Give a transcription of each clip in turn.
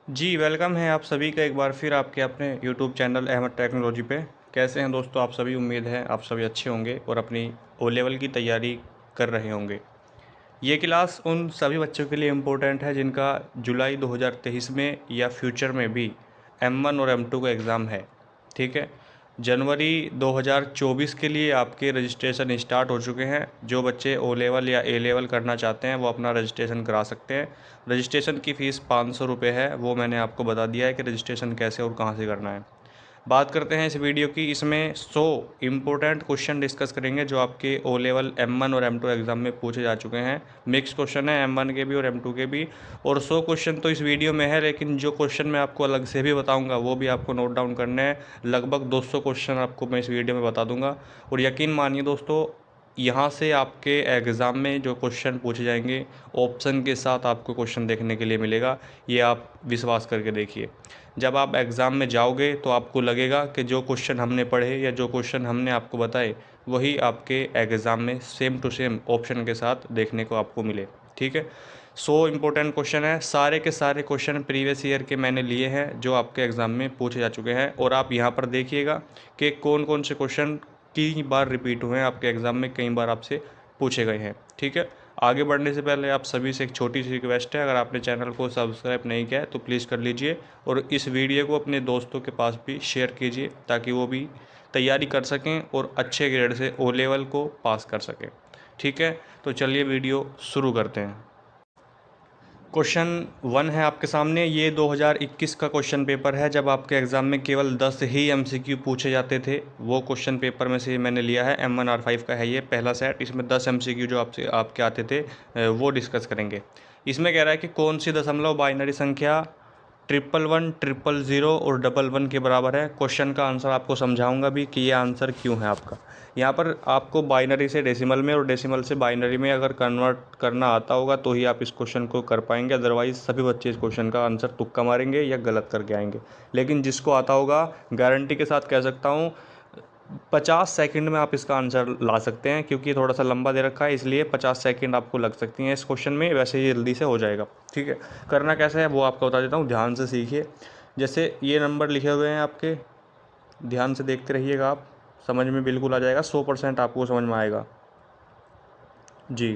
जी, welcome है आप सभी का एक बार फिर आपके अपने यूट्यूब चैनल अहमद टेक्नोलॉजी पे। कैसे हैं दोस्तों आप सभी? उम्मीद है आप सभी अच्छे होंगे और अपनी ओ लेवल की तैयारी कर रहे होंगे। ये क्लास उन सभी बच्चों के लिए इम्पोर्टेंट है जिनका जुलाई 2023 में या फ्यूचर में भी M1 और M2 का एग्ज़ाम है। ठीक है, जनवरी 2024 के लिए आपके रजिस्ट्रेशन स्टार्ट हो चुके हैं। जो बच्चे ओ लेवल या ए लेवल करना चाहते हैं वो अपना रजिस्ट्रेशन करा सकते हैं। रजिस्ट्रेशन की फ़ीस 500 रुपये है, वो मैंने आपको बता दिया है कि रजिस्ट्रेशन कैसे और कहाँ से करना है। बात करते हैं इस वीडियो की। इसमें 100 इम्पोर्टेंट क्वेश्चन डिस्कस करेंगे जो आपके ओ लेवल M1 और M2 एग्ज़ाम में पूछे जा चुके हैं। मिक्स क्वेश्चन है M1 के भी और M2 के भी, और 100 क्वेश्चन तो इस वीडियो में है, लेकिन जो क्वेश्चन मैं आपको अलग से भी बताऊंगा वो भी आपको नोट डाउन करने हैं। लगभग 200 क्वेश्चन आपको मैं इस वीडियो में बता दूंगा। और यकीन मानिए दोस्तों, यहाँ से आपके एग्ज़ाम में जो क्वेश्चन पूछे जाएंगे ऑप्शन के साथ आपको क्वेश्चन देखने के लिए मिलेगा। ये आप विश्वास करके देखिए। जब आप एग्ज़ाम में जाओगे तो आपको लगेगा कि जो क्वेश्चन हमने पढ़े या जो क्वेश्चन हमने आपको बताए वही आपके एग्ज़ाम में सेम टू सेम ऑप्शन के साथ देखने को आपको मिले। ठीक है, 100 इम्पोर्टेंट क्वेश्चन है। सारे के सारे क्वेश्चन प्रीवियस ईयर के मैंने लिए हैं जो आपके एग्ज़ाम में पूछे जा चुके हैं। और आप यहाँ पर देखिएगा कि कौन कौन से क्वेश्चन कई बार रिपीट हुए हैं आपके एग्ज़ाम में, कई बार आपसे पूछे गए हैं। ठीक है, आगे बढ़ने से पहले आप सभी से एक छोटी सी रिक्वेस्ट है, अगर आपने चैनल को सब्सक्राइब नहीं किया है तो प्लीज़ कर लीजिए और इस वीडियो को अपने दोस्तों के पास भी शेयर कीजिए ताकि वो भी तैयारी कर सकें और अच्छे ग्रेड से ओ लेवल को पास कर सकें। ठीक है, तो चलिए वीडियो शुरू करते हैं। क्वेश्चन 1 है आपके सामने। ये 2021 का क्वेश्चन पेपर है जब आपके एग्ज़ाम में केवल 10 ही MCQ पूछे जाते थे। वो क्वेश्चन पेपर में से मैंने लिया है। M1R5 का है ये पहला सेट। इसमें 10 MCQ जो आपसे आपके आते थे वो डिस्कस करेंगे। इसमें कह रहा है कि कौन सी दशमलव बाइनरी संख्या 111, 000 और 11 के बराबर है। क्वेश्चन का आंसर आपको समझाऊंगा भी कि ये आंसर क्यों है आपका। यहाँ पर आपको बाइनरी से डेसिमल में और डेसिमल से बाइनरी में अगर कन्वर्ट करना आता होगा तो ही आप इस क्वेश्चन को कर पाएंगे, अदरवाइज़ सभी बच्चे इस क्वेश्चन का आंसर तुक्का मारेंगे या गलत करके आएंगे। लेकिन जिसको आता होगा, गारंटी के साथ कह सकता हूँ, 50 सेकंड में आप इसका आंसर ला सकते हैं। क्योंकि थोड़ा सा लंबा दे रखा है इसलिए 50 सेकंड आपको लग सकती हैं इस क्वेश्चन में, वैसे ये जल्दी से हो जाएगा। ठीक है, करना कैसे है वो आपको बता देता हूँ, ध्यान से सीखिए। जैसे ये नंबर लिखे हुए हैं आपके, ध्यान से देखते रहिएगा, आप समझ में बिल्कुल आ जाएगा, 100% आपको समझ में आएगा। जी,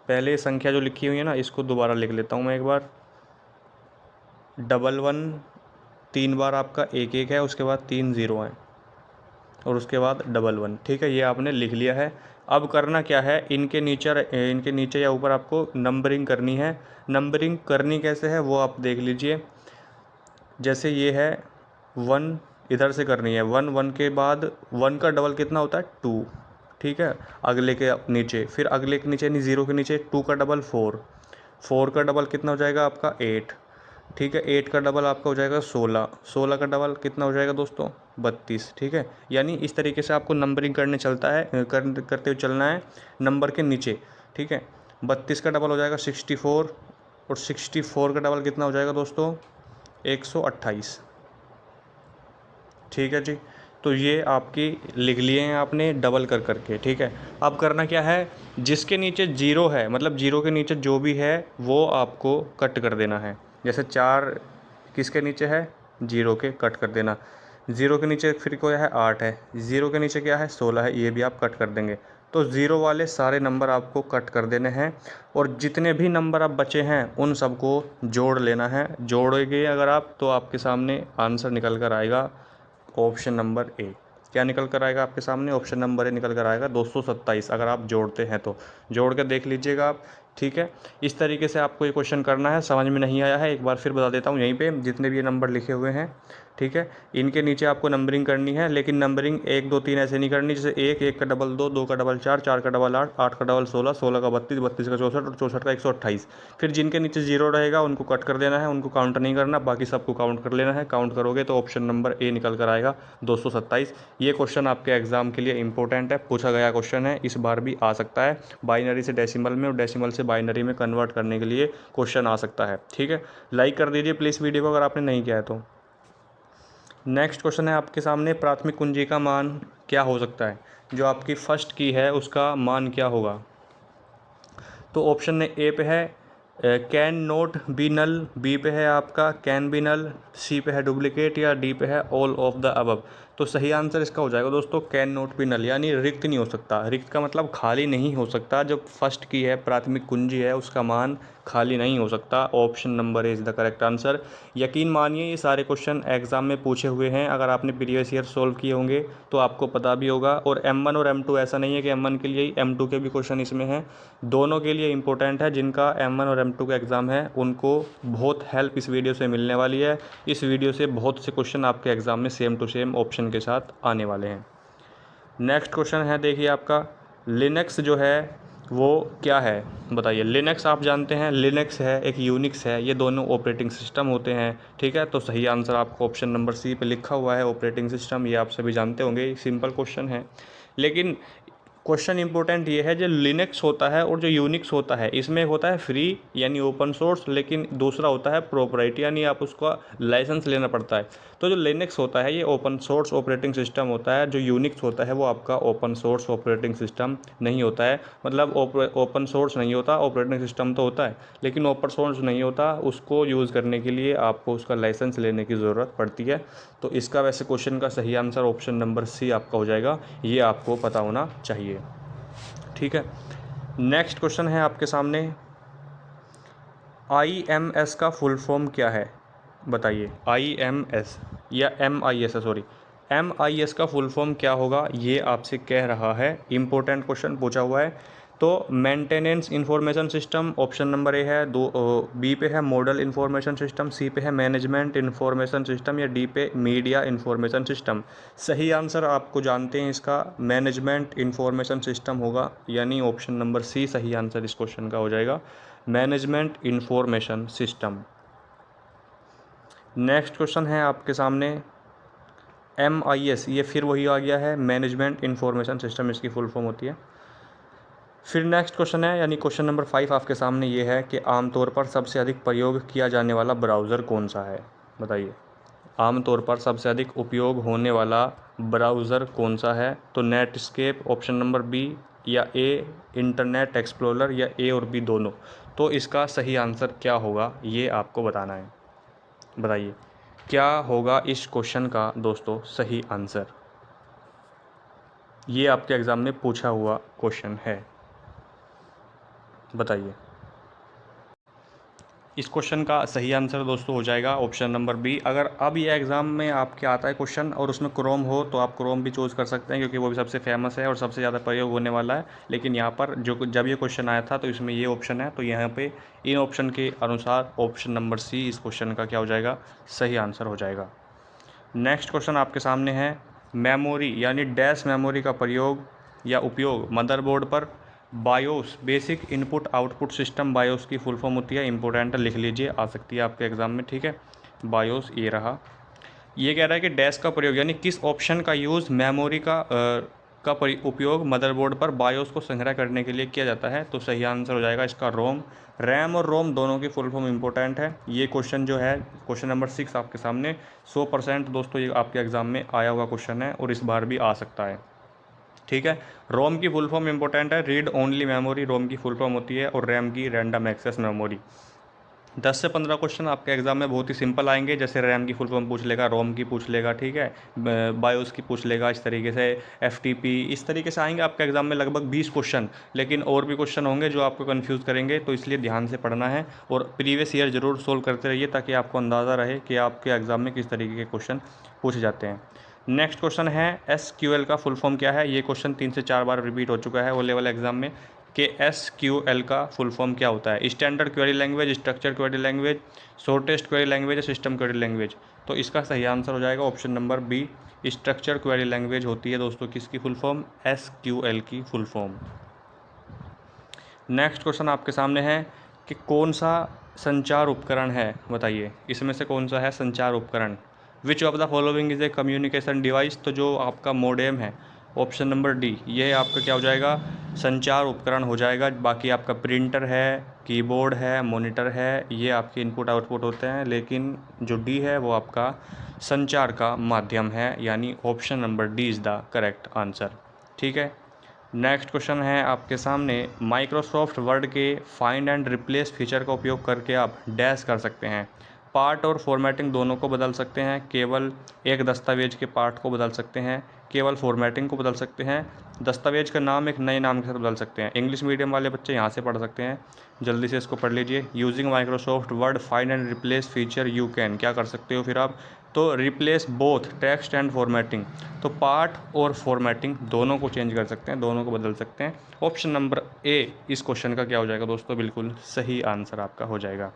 पहले संख्या जो लिखी हुई है ना इसको दोबारा लिख लेता हूँ मैं एक बार। 11 3 बार आपका 1 1 है, उसके बाद 3 0 हैं और उसके बाद 11। ठीक है, ये आपने लिख लिया है। अब करना क्या है, इनके नीचे या ऊपर आपको नंबरिंग करनी है। नंबरिंग करनी कैसे है वो आप देख लीजिए। जैसे ये है 1, इधर से करनी है 1, 1 के बाद 1 का डबल कितना होता है 2। ठीक है, अगले के नीचे, फिर अगले के नीचे यानी 0 के नीचे 2 का डबल 4, 4 का डबल कितना हो जाएगा आपका 8। ठीक है, 8 का डबल आपका हो जाएगा 16, 16 का डबल कितना हो जाएगा दोस्तों 32। ठीक है, यानी इस तरीके से आपको नंबरिंग करने चलता है, करते हुए चलना है नंबर के नीचे। ठीक है, 32 का डबल हो जाएगा 64 और 64 का डबल कितना हो जाएगा दोस्तों 128। ठीक है जी, तो ये आपकी लिख लिए हैं आपने डबल कर करके। ठीक है, अब करना क्या है, जिसके नीचे जीरो है, मतलब जीरो के नीचे जो भी है वो आपको कट कर देना है। जैसे 4 किसके नीचे है, जीरो के, कट कर देना। ज़ीरो के नीचे फिर क्या है 8 है, ज़ीरो के नीचे क्या है 16 है, ये भी आप कट कर देंगे। तो ज़ीरो वाले सारे नंबर आपको कट कर देने हैं और जितने भी नंबर अब बचे हैं उन सबको जोड़ लेना है। जोड़ेंगे अगर आप तो आपके सामने आंसर निकल कर आएगा ऑप्शन नंबर ए। क्या निकल कर आएगा आपके सामने, ऑप्शन नंबर ए निकल कर आएगा 227, अगर आप जोड़ते हैं तो। जोड़ कर देख लीजिएगा आप। ठीक है, इस तरीके से आपको ये क्वेश्चन करना है। समझ में नहीं आया है एक बार फिर बता देता हूँ, यहीं पे जितने भी ये नंबर लिखे हुए हैं, ठीक है, इनके नीचे आपको नंबरिंग करनी है। लेकिन नंबरिंग 1 2 3 ऐसे नहीं करनी, जैसे 1 1 का डबल 2, 2 का डबल 4, 4 का डबल 8, 8 का डबल 16, 16 का 32, 32 का 64 और 64 का 128। फिर जिनके नीचे जीरो रहेगा उनको कट कर देना है, उनको काउंट नहीं करना, बाकी सबको काउंट कर लेना है। काउंट करोगे तो ऑप्शन नंबर ए निकल कर आएगा 227। ये क्वेश्चन आपके एग्जाम के लिए इंपॉर्टेंट है, पूछा गया क्वेश्चन है, इस बार भी आ सकता है। बाइनरी से डेसिमल में और डेसिमल से बाइनरी में कन्वर्ट करने के लिए क्वेश्चन आ सकता है। ठीक है, लाइक कर दीजिए प्लीज़ वीडियो को अगर आपने नहीं किया है तो। नेक्स्ट क्वेश्चन है आपके सामने, प्राथमिक कुंजी का मान क्या हो सकता है, जो आपकी फर्स्ट की है उसका मान क्या होगा। तो ऑप्शन ए पे है can not be null, B पे है आपका कैन बी नल, सी पे है डुप्लीकेट या डी पे है ऑल ऑफ द अबव। तो सही आंसर इसका हो जाएगा दोस्तों कैन नोट बी नल, यानी रिक्त नहीं हो सकता। रिक्त का मतलब खाली नहीं हो सकता। जो फर्स्ट की है प्राथमिक कुंजी है उसका मान खाली नहीं हो सकता। Option number is the correct answer. यकीन मानिए ये सारे क्वेश्चन एग्जाम में पूछे हुए हैं। अगर आपने प्रीवियस ईयर सोल्व किए होंगे तो आपको पता भी होगा। और M1 और M2 ऐसा नहीं है कि M1 के लिए ही, M2 के भी क्वेश्चन इसमें हैं। दोनों के लिए इंपॉर्टेंट है। जिनका M1 और M2 का एग्ज़ाम है उनको बहुत हेल्प इस वीडियो से मिलने वाली है। इस वीडियो से बहुत से क्वेश्चन आपके एग्ज़ाम में सेम टू सेम ऑप्शन के साथ आने वाले हैं। नेक्स्ट क्वेश्चन है देखिए आपका, लिनक्स जो है वो क्या है बताइए। लिनक्स आप जानते हैं, लिनक्स है एक यूनिक्स है, ये दोनों ऑपरेटिंग सिस्टम होते हैं। ठीक है, तो सही आंसर आपको ऑप्शन नंबर सी पे लिखा हुआ है ऑपरेटिंग सिस्टम। ये आप सभी जानते होंगे, सिंपल क्वेश्चन है। लेकिन क्वेश्चन इंपॉर्टेंट ये है, जो लिनक्स होता है और जो यूनिक्स होता है इसमें होता है फ्री यानी ओपन सोर्स, लेकिन दूसरा होता है प्रोपराइट यानी आप उसका लाइसेंस लेना पड़ता है। तो जो लिनक्स होता है ये ओपन सोर्स ऑपरेटिंग सिस्टम होता है। जो यूनिक्स होता है वो आपका ओपन सोर्स ऑपरेटिंग सिस्टम नहीं होता है। मतलब ओपन सोर्स नहीं होता, ऑपरेटिंग सिस्टम तो होता है लेकिन ओपन सोर्स नहीं होता। उसको यूज़ करने के लिए आपको उसका लाइसेंस लेने की ज़रूरत पड़ती है। तो इसका वैसे क्वेश्चन का सही आंसर ऑप्शन नंबर सी आपका हो जाएगा। ये आपको पता होना चाहिए। ठीक है, नेक्स्ट क्वेश्चन है आपके सामने, IMS का फुल फॉर्म क्या है बताइए। IMS या MIS है, सॉरी, MIS का फुल फॉर्म क्या होगा ये आपसे कह रहा है। इंपॉर्टेंट क्वेश्चन पूछा हुआ है। तो maintenance information system option number A है, दो बी पे है मॉडल इंफॉर्मेशन सिस्टम, सी पे है मैनेजमेंट इंफॉर्मेशन सिस्टम या डी पे मीडिया इंफॉर्मेशन सिस्टम। सही आंसर आपको जानते हैं इसका मैनेजमेंट इंफॉर्मेशन सिस्टम होगा, यानी ऑप्शन नंबर सी सही आंसर इस क्वेश्चन का हो जाएगा, management information system. Next question है आपके सामने, MIS, ये फिर वही आ गया है, मैनेजमेंट इंफॉर्मेशन सिस्टम इसकी फुल फॉर्म होती है। फिर नेक्स्ट क्वेश्चन है यानी क्वेश्चन नंबर 5 आपके सामने ये है कि आमतौर पर सबसे अधिक प्रयोग किया जाने वाला ब्राउज़र कौन सा है बताइए। आमतौर पर सबसे अधिक उपयोग होने वाला ब्राउज़र कौन सा है। तो नेटस्केप ऑप्शन नंबर बी या ए इंटरनेट एक्सप्लोरर या ए और बी दोनों। तो इसका सही आंसर क्या होगा ये आपको बताना है। बताइए क्या होगा इस क्वेश्चन का दोस्तों सही आंसर। ये आपके एग्ज़ाम में पूछा हुआ क्वेश्चन है, बताइए। इस क्वेश्चन का सही आंसर दोस्तों हो जाएगा ऑप्शन नंबर बी। अगर अब ये एग्ज़ाम में आपके आता है क्वेश्चन और उसमें क्रोम हो तो आप क्रोम भी चूज़ कर सकते हैं, क्योंकि वो भी सबसे फेमस है और सबसे ज़्यादा प्रयोग होने वाला है। लेकिन यहाँ पर जो जब ये क्वेश्चन आया था तो इसमें ये ऑप्शन है, तो यहाँ पे इन ऑप्शन के अनुसार ऑप्शन नंबर सी इस क्वेश्चन का क्या हो जाएगा, सही आंसर हो जाएगा। नेक्स्ट क्वेश्चन आपके सामने है, मेमोरी यानी डैश मेमोरी का प्रयोग या उपयोग मदरबोर्ड पर BIOS basic input output system, BIOS की फुल फॉर्म होती है। इंपॉर्टेंट लिख लीजिए, आ सकती है आपके एग्जाम में। ठीक है, बायोस ये रहा। ये कह रहा है कि डैश का प्रयोग यानी किस ऑप्शन का यूज़ मेमोरी का उपयोग मदरबोर्ड पर बायोस को संग्रह करने के लिए किया जाता है। तो सही आंसर हो जाएगा इसका रोम। रैम और रोम दोनों की फुल फॉर्म इंपॉर्टेंट है। ये क्वेश्चन जो है क्वेश्चन नंबर 6 आपके सामने 100% दोस्तों ये आपके एग्ज़ाम में आया हुआ क्वेश्चन है और इस बार भी आ सकता है। ठीक है, रोम की फुल फॉर्म इंपॉर्टेंट है, रीड ओनली मेमोरी रोम की फुल फॉर्म होती है, और रैम की रैंडम एक्सेस मेमोरी। 10 से 15 क्वेश्चन आपके एग्जाम में बहुत ही सिंपल आएंगे, जैसे रैम की फुल फॉर्म पूछ लेगा, रोम की पूछ लेगा, ठीक है, बायोस की पूछ लेगा, इस तरीके से FTP, इस तरीके से आएंगे आपके एग्जाम में लगभग 20 क्वेश्चन। लेकिन और भी क्वेश्चन होंगे जो आपको कन्फ्यूज़ करेंगे, तो इसलिए ध्यान से पढ़ना है और प्रीवियस ईयर ज़रूर सोल्व करते रहिए ताकि आपको अंदाज़ा रहे कि आपके एग्ज़ाम में किस तरीके के क्वेश्चन पूछे जाते हैं। नेक्स्ट क्वेश्चन है SQL का फुल फॉर्म क्या है। ये क्वेश्चन 3 से 4 बार रिपीट हो चुका है ओ लेवल एग्जाम में कि SQL का फुल फॉर्म क्या होता है। Standard query language, structure query language, shortest query language या सिस्टम क्वेरी लैंग्वेज। तो इसका सही आंसर हो जाएगा option number B, structure query language होती है दोस्तों किसकी फुल फॉर्म, SQL की फुल फॉर्म। नेक्स्ट क्वेश्चन आपके सामने है कि कौन सा संचार उपकरण है बताइए, इसमें से कौन सा है संचार उपकरण। विच of the following is a communication device. तो जो आपका मोडेम है ऑप्शन नंबर डी, ये आपका क्या हो जाएगा, संचार उपकरण हो जाएगा। बाकी आपका प्रिंटर है, कीबोर्ड है, मॉनिटर है, ये आपके इनपुट आउटपुट होते हैं, लेकिन जो डी है वो आपका संचार का माध्यम है, यानी option number D is the correct answer. ठीक है, नेक्स्ट क्वेश्चन है आपके सामने, माइक्रोसॉफ्ट वर्ड के फाइंड एंड रिप्लेस फीचर का उपयोग करके आप डैश कर सकते हैं। पार्ट और फॉर्मेटिंग दोनों को बदल सकते हैं, केवल एक दस्तावेज के पार्ट को बदल सकते हैं, केवल फॉर्मेटिंग को बदल सकते हैं, दस्तावेज का नाम एक नए नाम के साथ बदल सकते हैं। इंग्लिश मीडियम वाले बच्चे यहाँ से पढ़ सकते हैं, जल्दी से इसको पढ़ लीजिए। Using Microsoft word find and replace feature you can, क्या कर सकते हो फिर आप, तो replace both text and formatting, तो पार्ट और फॉर्मेटिंग दोनों को चेंज कर सकते हैं, दोनों को बदल सकते हैं। ऑप्शन नंबर ए इस क्वेश्चन का क्या हो जाएगा दोस्तों, बिल्कुल सही आंसर आपका हो जाएगा।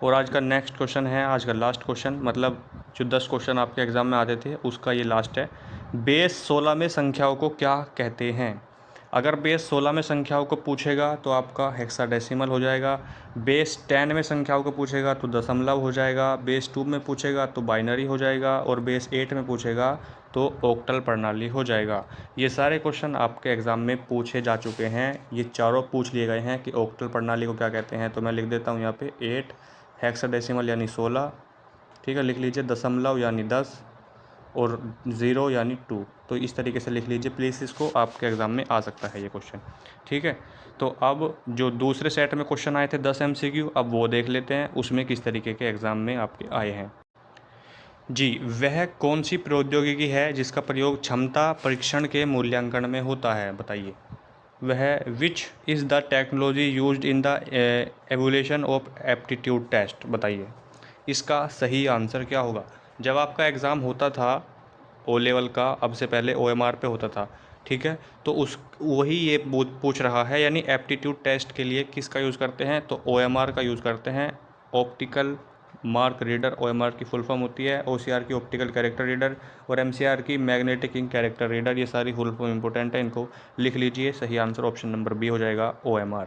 और आज का नेक्स्ट क्वेश्चन है, आज का लास्ट क्वेश्चन, मतलब जो 10 क्वेश्चन आपके एग्ज़ाम में आते थे उसका ये लास्ट है। बेस 16 में संख्याओं को क्या कहते हैं। अगर बेस 16 में संख्याओं को पूछेगा तो आपका हेक्साडेसिमल हो जाएगा, बेस 10 में संख्याओं को पूछेगा तो दशमलव हो जाएगा, बेस 2 में पूछेगा तो बाइनरी हो जाएगा, और बेस 8 में पूछेगा तो ऑक्टल प्रणाली हो जाएगा। ये सारे क्वेश्चन आपके एग्ज़ाम में पूछे जा चुके हैं, ये चारों पूछ लिए गए हैं कि ऑक्टल प्रणाली को क्या कहते हैं। तो मैं लिख देता हूँ यहाँ पे 8, हेक्साडेसिमल यानी 16, ठीक है, लिख लीजिए, दशमलव यानी 10 और 0 यानी 2। तो इस तरीके से लिख लीजिए प्लीज़, इसको आपके एग्ज़ाम में आ सकता है ये क्वेश्चन, ठीक है। तो अब जो दूसरे सेट में क्वेश्चन आए थे 10 MCQ, अब वो देख लेते हैं उसमें किस तरीके के एग्ज़ाम में आपके आए हैं। जी, वह कौन सी प्रौद्योगिकी है जिसका प्रयोग क्षमता परीक्षण के मूल्यांकन में होता है, बताइए। वह which is the technology used in the evolution of aptitude test, बताइए। इसका सही आंसर क्या होगा। जब आपका एग्ज़ाम होता था ओ लेवल का, अब से पहले OMR पे होता था, ठीक है, तो उस वही ये पूछ रहा है, यानी एप्टीट्यूड टेस्ट के लिए किसका यूज़ करते हैं, तो OMR का यूज़ करते हैं, ऑप्टिकल मार्क रीडर। OMR की फुल फॉर्म होती है, OCR की ऑप्टिकल कैरेक्टर रीडर, और MCR की मैग्नेटिक इंक कैरेक्टर रीडर। ये सारी फुल फॉर्म इंपॉर्टेंट है, इनको लिख लीजिए। सही आंसर ऑप्शन नंबर बी हो जाएगा, OMR।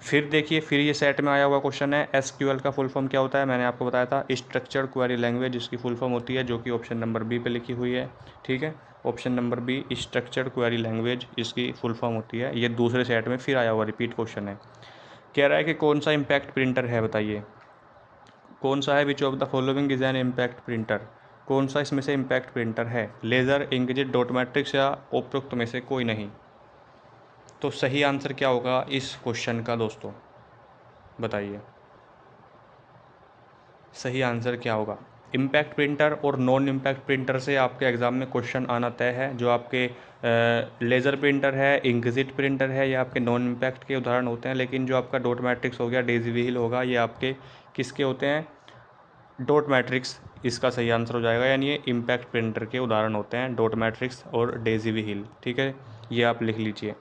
फिर देखिए, फिर ये सेट में आया हुआ क्वेश्चन है, SQL का फुल फॉर्म क्या होता है। मैंने आपको बताया था स्ट्रक्चर्ड क्वेरी लैंग्वेज इसकी फुल फॉर्म होती है, जो कि ऑप्शन नंबर बी पे लिखी हुई है, ठीक है। Option number be structured query language इसकी फुल फॉर्म होती है। ये दूसरे सेट में फिर आया हुआ रिपीट क्वेश्चन है। कह रहा है कि कौन सा इम्पैक्ट प्रिंटर है, बताइए कौन सा है। विच of the following is an impact printer, कौन सा इसमें से इम्पैक्ट प्रिंटर है। लेज़र, इंकजेट, डॉट मैट्रिक्स या उपरोक्त में से कोई नहीं। तो सही आंसर क्या होगा इस क्वेश्चन का दोस्तों, बताइए सही आंसर क्या होगा। इम्पैक्ट प्रिंटर और नॉन इम्पैक्ट प्रिंटर से आपके एग्ज़ाम में क्वेश्चन आना तय है। जो आपके लेज़र प्रिंटर है, इंकजेट प्रिंटर है, ये आपके नॉन इम्पैक्ट के उदाहरण होते हैं। लेकिन जो आपका डॉट मैट्रिक्स हो गया, डेज़ी व्हील होगा, ये आपके किसके होते हैं, डॉट मैट्रिक्स इसका सही आंसर हो जाएगा। यानी ये इम्पैक्ट प्रिंटर के उदाहरण होते हैं, डॉट मैट्रिक्स और डेज़ी व्हील, ठीक है, ये आप लिख लीजिए।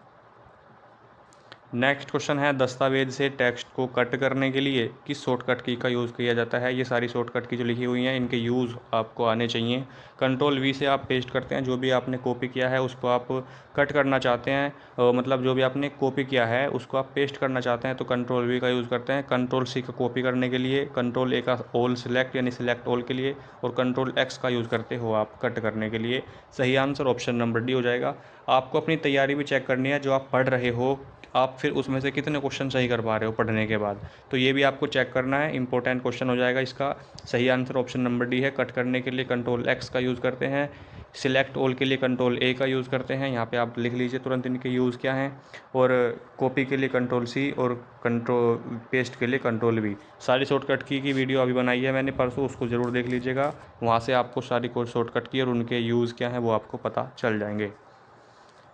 नेक्स्ट क्वेश्चन है, दस्तावेज से टेक्स्ट को कट करने के लिए किस शॉर्टकट की का यूज़ किया जाता है। ये सारी शॉर्टकट की जो लिखी हुई हैं, इनके यूज़ आपको आने चाहिए। कंट्रोल V से आप पेस्ट करते हैं, जो भी आपने कॉपी किया है उसको आप कट करना चाहते हैं, मतलब जो भी आपने कॉपी किया है उसको आप पेस्ट करना चाहते हैं तो कंट्रोल V का यूज़ करते हैं। कंट्रोल C का कॉपी करने के लिए, कंट्रोल A का ऑल सिलेक्ट यानी सिलेक्ट ऑल के लिए, और कंट्रोल X का यूज़ करते हो आप कट करने के लिए। सही आंसर ऑप्शन नंबर डी हो जाएगा। आपको अपनी तैयारी भी चेक करनी है, जो आप पढ़ रहे हो आप फिर उसमें से कितने क्वेश्चन सही कर पा रहे हो पढ़ने के बाद, तो ये भी आपको चेक करना है। इंपॉर्टेंट क्वेश्चन हो जाएगा इसका। सही आंसर ऑप्शन नंबर डी है। कट करने के लिए कंट्रोल X का यूज़ करते हैं, सिलेक्ट ऑल के लिए कंट्रोल A का यूज़ करते हैं। यहाँ पे आप लिख लीजिए तुरंत इनके यूज़ क्या हैं। और कॉपी के लिए कंट्रोल C और कंट्रोल पेस्ट के लिए कंट्रोल V। सारी शॉर्टकट की वीडियो अभी बनाई है मैंने परसों, उसको ज़रूर देख लीजिएगा। वहाँ से आपको सारी कोई शॉर्टकट की और उनके यूज़ क्या हैं वो आपको पता चल जाएंगे।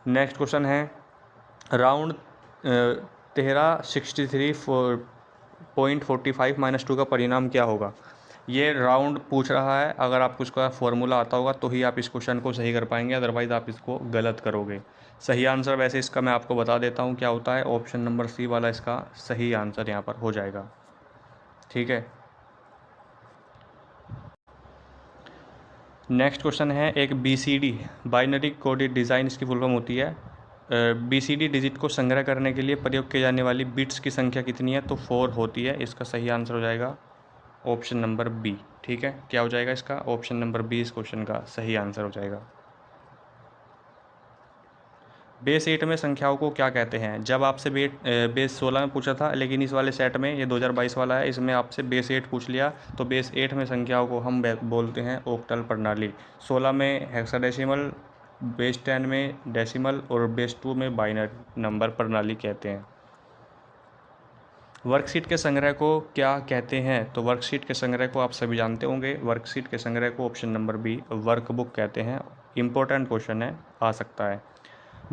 नेक्स्ट क्वेश्चन है, राउंड 1363.45 - 2 का परिणाम क्या होगा। ये राउंड पूछ रहा है, अगर आपको इसका फॉर्मूला आता होगा तो ही आप इस क्वेश्चन को सही कर पाएंगे, अदरवाइज़ आप इसको गलत करोगे। सही आंसर वैसे इसका मैं आपको बता देता हूँ क्या होता है। ऑप्शन नंबर C वाला इसका सही आंसर यहाँ पर हो जाएगा, ठीक है। नेक्स्ट क्वेश्चन है, एक BCD बाइनरी कोडेड डिज़ाइन इसकी फुल फॉर्म होती है। BCD डिजिट को संग्रह करने के लिए प्रयोग की जाने वाली बिट्स की संख्या कितनी है, तो 4 होती है। इसका सही आंसर हो जाएगा ऑप्शन नंबर बी, ठीक है। क्या हो जाएगा इसका, ऑप्शन नंबर बी इस क्वेश्चन का सही आंसर हो जाएगा। बेस 8 में संख्याओं को क्या कहते हैं। जब आपसे बेस 16 में पूछा था, लेकिन इस वाले सेट में, ये 2022 वाला है, इसमें आपसे बेस 8 पूछ लिया, तो बेस 8 में संख्याओं को हम बोलते हैं ऑक्टल प्रणाली। 16 में हेक्साडेसिमल, बेस 10 में डेसिमल और बेस 2 में बाइनरी नंबर प्रणाली कहते हैं। वर्कशीट के संग्रह को क्या कहते हैं? तो वर्कशीट के संग्रह को आप सभी जानते होंगे। वर्कशीट के संग्रह को ऑप्शन नंबर बी वर्कबुक कहते हैं। इम्पोर्टेंट क्वेश्चन है, आ सकता है।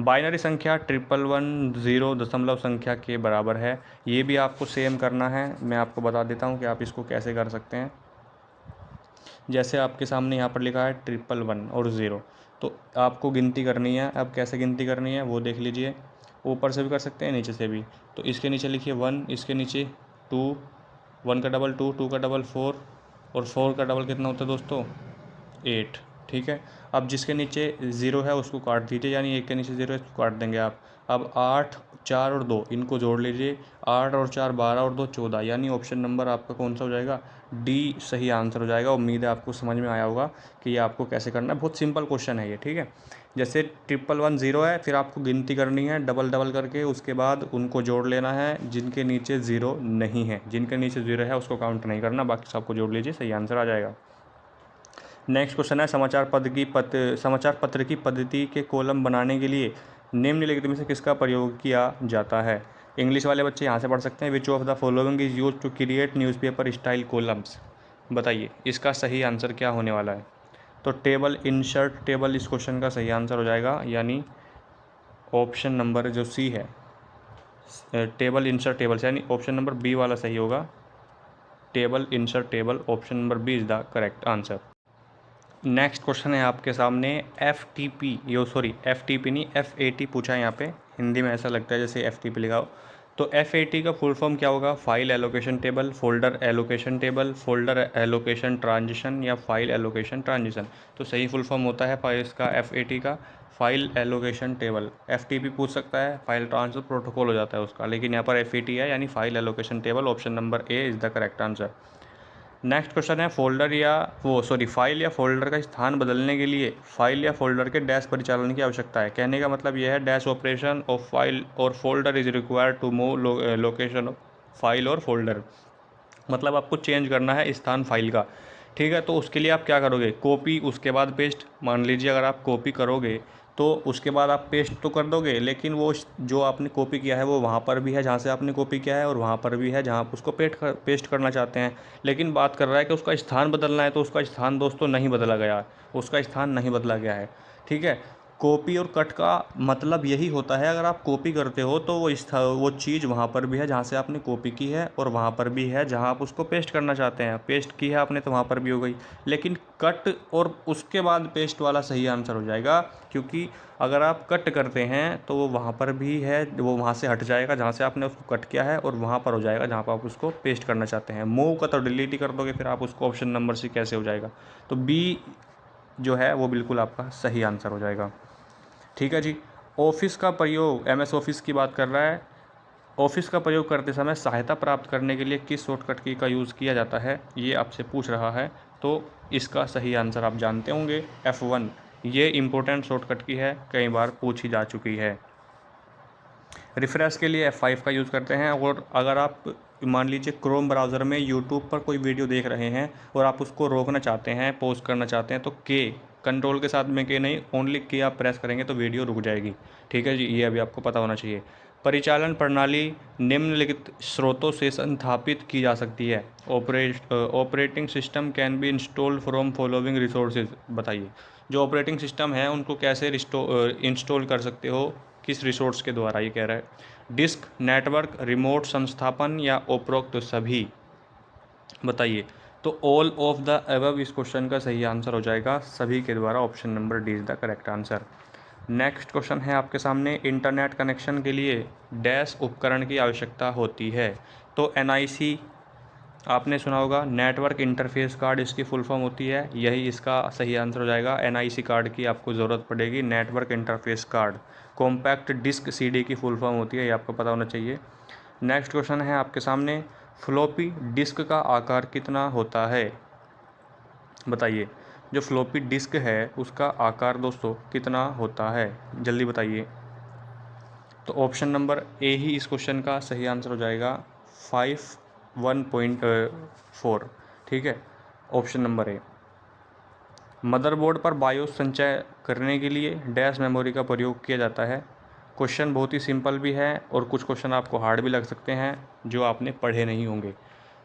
बाइनरी संख्या 1110 दशमलव संख्या के बराबर है। ये भी आपको सेम करना है। मैं आपको बता देता हूँ कि आप इसको कैसे कर सकते हैं। जैसे आपके सामने यहाँ पर लिखा है 11 और 0, तो आपको गिनती करनी है। अब कैसे गिनती करनी है वो देख लीजिए। ऊपर से भी कर सकते हैं, नीचे से भी। तो इसके नीचे लिखिए 1, इसके नीचे 2, 1 का डबल 2, 2 का डबल 4 और 4 का डबल कितना होता है दोस्तों? 8। ठीक है। अब जिसके नीचे 0 है उसको काट दीजिए, यानी 1 के नीचे 0 है उसको काट देंगे आप। अब 8, 4 और 2 इनको जोड़ लीजिए। 8 और 4 12 और 2 14, यानी ऑप्शन नंबर आपका कौन सा हो जाएगा? डी सही आंसर हो जाएगा। उम्मीद है आपको समझ में आया होगा कि ये आपको कैसे करना है। बहुत सिंपल क्वेश्चन है ये। ठीक है। जैसे 1110 है, फिर आपको गिनती करनी है डबल डबल करके, उसके बाद उनको जोड़ लेना है जिनके नीचे 0 नहीं है। जिनके नीचे 0 है उसको काउंट नहीं करना, बाकी सबको जोड़ लीजिए, सही आंसर आ जाएगा। नेक्स्ट क्वेश्चन है समाचार पत्र की पद्धति के कॉलम बनाने के लिए निम्नलिखित में से किसका प्रयोग किया जाता है? इंग्लिश वाले बच्चे यहाँ से पढ़ सकते हैं। Which of the following is use to create newspaper style columns? बताइए इसका सही आंसर क्या होने वाला है? तो टेबल इंसर्ट टेबल इस क्वेश्चन का सही आंसर हो जाएगा, यानी ऑप्शन नंबर जो सी है, टेबल इंसर्ट टेबल्स, यानी ऑप्शन नंबर बी वाला सही होगा। Table insert table, option number B is the correct answer. Next question है आपके सामने FTP नहीं FAT पूछा है यहाँ पे। हिंदी में ऐसा लगता है जैसे FTP लिखा हो। तो FAT का फुल फॉर्म क्या होगा? File allocation table, folder allocation table, folder allocation transition या फाइल एलोकेशन ट्रांजिशन। तो सही फुल फॉर्म होता है इसका FAT का फाइल एलोकेशन टेबल। FTP पूछ सकता है, फाइल ट्रांसफर प्रोटोकॉल हो जाता है उसका, लेकिन यहाँ पर FAT है, यानी file allocation table. Option number A is the correct answer. Next question है फाइल या फोल्डर का स्थान बदलने के लिए फाइल या फोल्डर के डैश परिचालन की आवश्यकता है। कहने का मतलब यह है डैश ऑपरेशन ऑफ फाइल और folder is required to move location of file और फोल्डर। मतलब आपको चेंज करना है स्थान फाइल का। ठीक है। तो उसके लिए आप क्या करोगे? कॉपी, उसके बाद पेस्ट। मान लीजिए अगर आप कॉपी करोगे तो उसके बाद आप पेस्ट तो कर दोगे, लेकिन वो जो आपने कॉपी किया है वो वहाँ पर भी है जहाँ से आपने कॉपी किया है, और वहाँ पर भी है जहाँ आप उसको पेस्ट करना चाहते हैं। लेकिन बात कर रहा है कि उसका स्थान बदलना है, तो उसका स्थान दोस्तों नहीं बदला गया है, उसका स्थान नहीं बदला गया है। ठीक है। कॉपी और कट का मतलब यही होता है, अगर आप कॉपी करते हो तो वो चीज़ वहाँ पर भी है जहाँ से आपने कॉपी की है, और वहाँ पर भी है जहाँ आप उसको पेस्ट करना चाहते हैं। पेस्ट की है आपने तो वहाँ पर भी हो गई। लेकिन कट और उसके बाद पेस्ट वाला सही आंसर हो जाएगा, क्योंकि अगर आप कट करते हैं तो वो वहाँ पर भी है, वो वहाँ से हट जाएगा जहाँ से आपने उसको कट किया है, और वहाँ पर हो जाएगा जहाँ पर आप उसको पेस्ट करना चाहते हैं। मूव का तो डिलीट ही कर दोगे, फिर आप उसको ऑप्शन नंबर सी कैसे हो जाएगा? तो बी जो है वो बिल्कुल आपका सही आंसर हो जाएगा। ठीक है जी। ऑफिस का प्रयोग, MS ऑफिस की बात कर रहा है। ऑफिस का प्रयोग करते समय सहायता प्राप्त करने के लिए किस शॉर्टकट की का यूज़ किया जाता है, ये आपसे पूछ रहा है। तो इसका सही आंसर आप जानते होंगे, F1। ये इम्पोर्टेंट शॉर्टकट की है, कई बार पूछी जा चुकी है। रिफ्रेश के लिए F5 का यूज़ करते हैं। और अगर आप मान लीजिए क्रोम ब्राउज़र में यूट्यूब पर कोई वीडियो देख रहे हैं और आप उसको रोकना चाहते हैं, पॉज करना चाहते हैं, तो कंट्रोल के साथ में नहीं, ओनली आप प्रेस करेंगे तो वीडियो रुक जाएगी। ठीक है जी, ये अभी आपको पता होना चाहिए। परिचालन प्रणाली निम्नलिखित स्रोतों से संस्थापित की जा सकती है। Operating system can be installed from following resources. बताइए जो ऑपरेटिंग सिस्टम है उनको कैसे इंस्टॉल कर सकते हो, किस रिसोर्स के द्वारा? ये कह रहा है डिस्क, नेटवर्क, रिमोट संस्थापन या उपरोक्त सभी। बताइए। तो ऑल ऑफ द अबव इस क्वेश्चन का सही आंसर हो जाएगा, सभी के द्वारा। Option number D is the correct answer. Next question है आपके सामने, इंटरनेट कनेक्शन के लिए डैश उपकरण की आवश्यकता होती है। तो NIC आपने सुना होगा, नेटवर्क इंटरफेस कार्ड इसकी फुल फॉर्म होती है, यही इसका सही आंसर हो जाएगा। NIC कार्ड की आपको ज़रूरत पड़ेगी, network interface card. Compact disc CD की फुल फॉर्म होती है, ये आपको पता होना चाहिए। नेक्स्ट क्वेश्चन है आपके सामने, फ्लॉपी डिस्क का आकार कितना होता है? बताइए जो फ्लॉपी डिस्क है उसका आकार दोस्तों कितना होता है, जल्दी बताइए। तो ऑप्शन नंबर ए ही इस क्वेश्चन का सही आंसर हो जाएगा, 51.4। ठीक है, ऑप्शन नंबर ए। मदरबोर्ड पर बायोस संचय करने के लिए डैश मेमोरी का प्रयोग किया जाता है। क्वेश्चन बहुत ही सिंपल भी है और कुछ क्वेश्चन आपको हार्ड भी लग सकते हैं जो आपने पढ़े नहीं होंगे।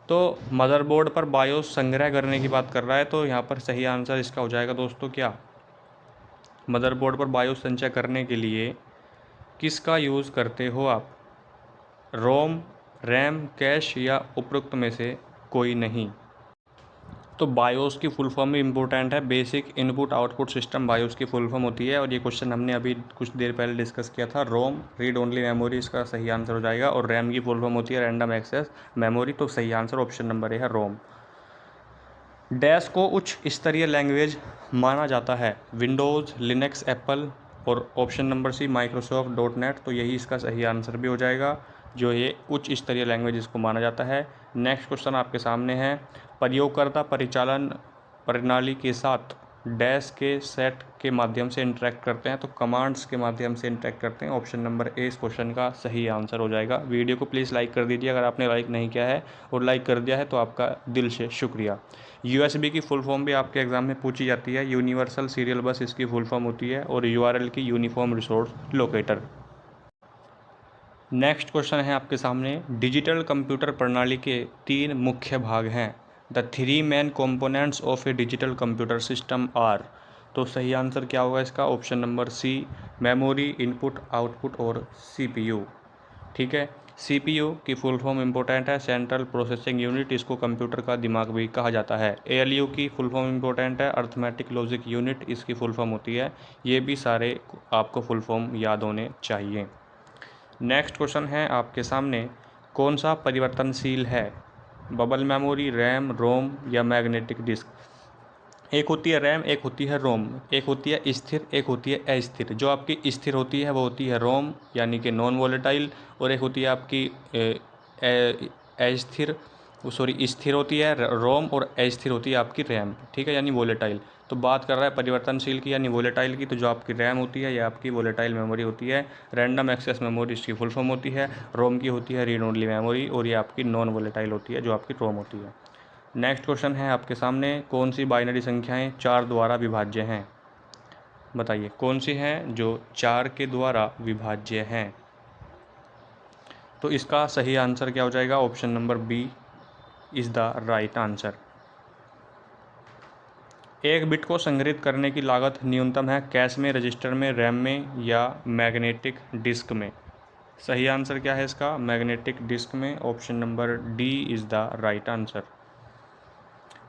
तो मदरबोर्ड पर बायोस संग्रह करने की बात कर रहा है, तो यहाँ पर सही आंसर इसका हो जाएगा दोस्तों क्या, मदरबोर्ड पर बायोस संचय करने के लिए किसका यूज़ करते हो आप, रोम, रैम, कैश या उपरोक्त में से कोई नहीं। तो बायोस की फुल फॉर्म भी इम्पोर्टेंट है, basic input output system BIOS की फुल फॉर्म होती है, और ये क्वेश्चन हमने अभी कुछ देर पहले डिस्कस किया था। रोम रीड ओनली मेमोरी इसका सही आंसर हो जाएगा, और रैम की फुल फॉर्म होती है रैंडम एक्सेस मेमोरी। तो सही आंसर ऑप्शन नंबर ए है रोम। डैश को उच्च स्तरीय लैंग्वेज माना जाता है, विंडोज़, लिनक्स, एप्पल, और option number C Microsoft dot net. तो यही इसका सही आंसर भी हो जाएगा, जो ये उच्च स्तरीय लैंग्वेज इसको माना जाता है। नेक्स्ट क्वेश्चन आपके सामने है, प्रयोगकर्ता परिचालन प्रणाली के साथ डैश के सेट के माध्यम से इंटरेक्ट करते हैं, तो कमांड्स के माध्यम से इंटरेक्ट करते हैं। ऑप्शन नंबर ए इस क्वेश्चन का सही आंसर हो जाएगा। वीडियो को प्लीज़ लाइक कर दीजिए अगर आपने लाइक नहीं किया है, और लाइक कर दिया है तो आपका दिल से शुक्रिया। यूएसबी की फुल फॉर्म भी आपके एग्जाम में पूछी जाती है, यूनिवर्सल सीरियल बस इसकी फुल फॉर्म होती है, और यूआरएल की uniform resource locator. Next question है आपके सामने, डिजिटल कंप्यूटर प्रणाली के 3 मुख्य भाग हैं, the 3 main components of a digital computer system are. तो सही आंसर क्या होगा इसका, option number C memory, input, output और सीपीयू। ठीक है, सीपीयू की फुल फॉर्म इंपॉर्टेंट है, सेंट्रल प्रोसेसिंग यूनिट, इसको कंप्यूटर का दिमाग भी कहा जाता है। एएलयू की फुल फॉर्म इंपॉर्टेंट है, अर्थमेटिक लॉजिक यूनिट इसकी फुल फॉर्म होती है। ये भी सारे आपको फुल फॉर्म याद होने चाहिए। नेक्स्ट क्वेश्चन है आपके सामने, कौन सा परिवर्तनशील है, बबल मेमोरी, रैम, रोम या मैग्नेटिक डिस्क। एक होती है रैम, एक होती है रोम, एक होती है स्थिर, एक होती है अस्थिर। जो आपकी स्थिर होती है वो होती है रोम यानी कि नॉन वोलेटाइल, और एक होती है आपकी अस्थिर स्थिर होती है रोम, और अस्थिर होती है आपकी रैम। ठीक है, यानी वोलेटाइल। तो बात कर रहा है परिवर्तनशील की यानी वोलेटाइल की, तो जो आपकी रैम होती है ये आपकी वोलेटाइल मेमोरी होती है। रैंडम एक्सेस मेमोरी इसकी फुल फॉर्म होती है। रोम की होती है रीड ओनली मेमोरी, और ये आपकी नॉन वोलेटाइल होती है जो आपकी रोम होती है। नेक्स्ट क्वेश्चन है आपके सामने, कौन सी बाइनरी संख्याएं 4 द्वारा विभाज्य हैं, बताइए कौन सी हैं जो 4 के द्वारा विभाज्य हैं। तो इसका सही आंसर क्या हो जाएगा, option number B is the right answer. एक बिट को संग्रहित करने की लागत न्यूनतम है, कैश में, रजिस्टर में, रैम में या मैग्नेटिक डिस्क में। सही आंसर क्या है इसका, मैग्नेटिक डिस्क में। Option number D is the right answer.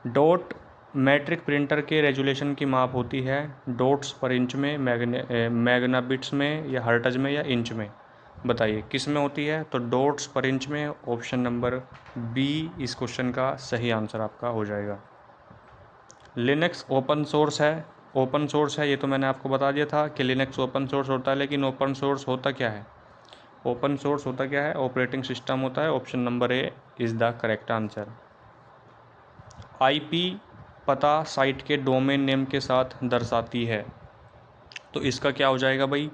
Dot matric printer के रेजुलेशन की माप होती है, डॉट्स पर इंच में, मैग्नाबिट्स में या हर्ट्ज में या इंच में। बताइए किस में होती है, तो डॉट्स पर इंच में। ऑप्शन नंबर बी इस क्वेश्चन का सही आंसर आपका हो जाएगा। लिनक्स ओपन सोर्स है, ओपन सोर्स है ये तो मैंने आपको बता दिया था कि लिनक्स ओपन सोर्स होता है, लेकिन ओपन सोर्स होता क्या है, ओपन सोर्स होता क्या है, ऑपरेटिंग सिस्टम होता है। Option number A is the correct answer. IP पता साइट के डोमेन नेम के साथ दर्शाती है, तो इसका क्या हो जाएगा भाई,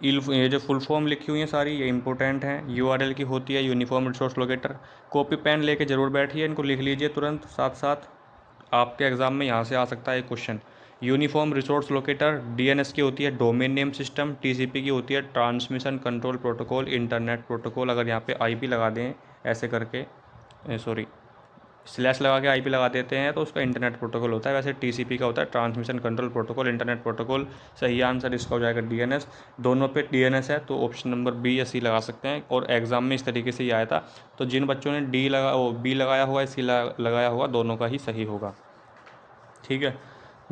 ये जो फुल फॉर्म लिखी हुई है सारी ये इंपॉर्टेंट हैं। यूआरएल की होती है uniform resource locator. Copy pen लेके ज़रूर बैठिए, इनको लिख लीजिए तुरंत, साथ साथ आपके एग्ज़ाम में यहाँ से आ सकता है एक question. Uniform resource locator, DNS की होती है डोमेन नेम सिस्टम, टीसीपी की होती है transmission control protocol, internet protocol. अगर यहाँ पे आईपी लगा दें ऐसे करके, सॉरी स्लैश लगा के आईपी लगा देते हैं तो उसका इंटरनेट प्रोटोकॉल होता है। वैसे टीसीपी का होता है transmission control protocol, internet protocol. सही आंसर इसका हो जाएगा डीएनएस। दोनों पे डीएनएस है तो ऑप्शन नंबर बी या सी लगा सकते हैं, और एग्जाम में इस तरीके से ही आया था। तो जिन बच्चों ने बी लगाया हुआ, सी लगाया हुआ, दोनों का ही सही होगा। ठीक है,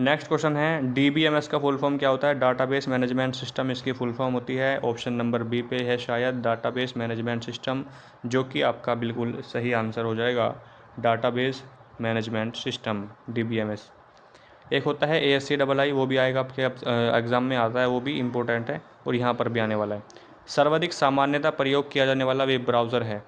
नेक्स्ट क्वेश्चन है, डीबीएमएस का फुल फॉर्म क्या होता है, डाटाबेस मैनेजमेंट सिस्टम इसकी फुल फॉर्म होती है। ऑप्शन नंबर बी पे है शायद डाटाबेस मैनेजमेंट सिस्टम, जो कि आपका बिल्कुल सही आंसर हो जाएगा, डाटाबेस मैनेजमेंट सिस्टम डीबीएमएस। एक होता है ASCII, वो भी आएगा आपके एग्ज़ाम में आता है, वो भी इम्पोर्टेंट है और यहाँ पर भी आने वाला है। सर्वाधिक सामान्यतः प्रयोग किया जाने वाला वेब ब्राउज़र है,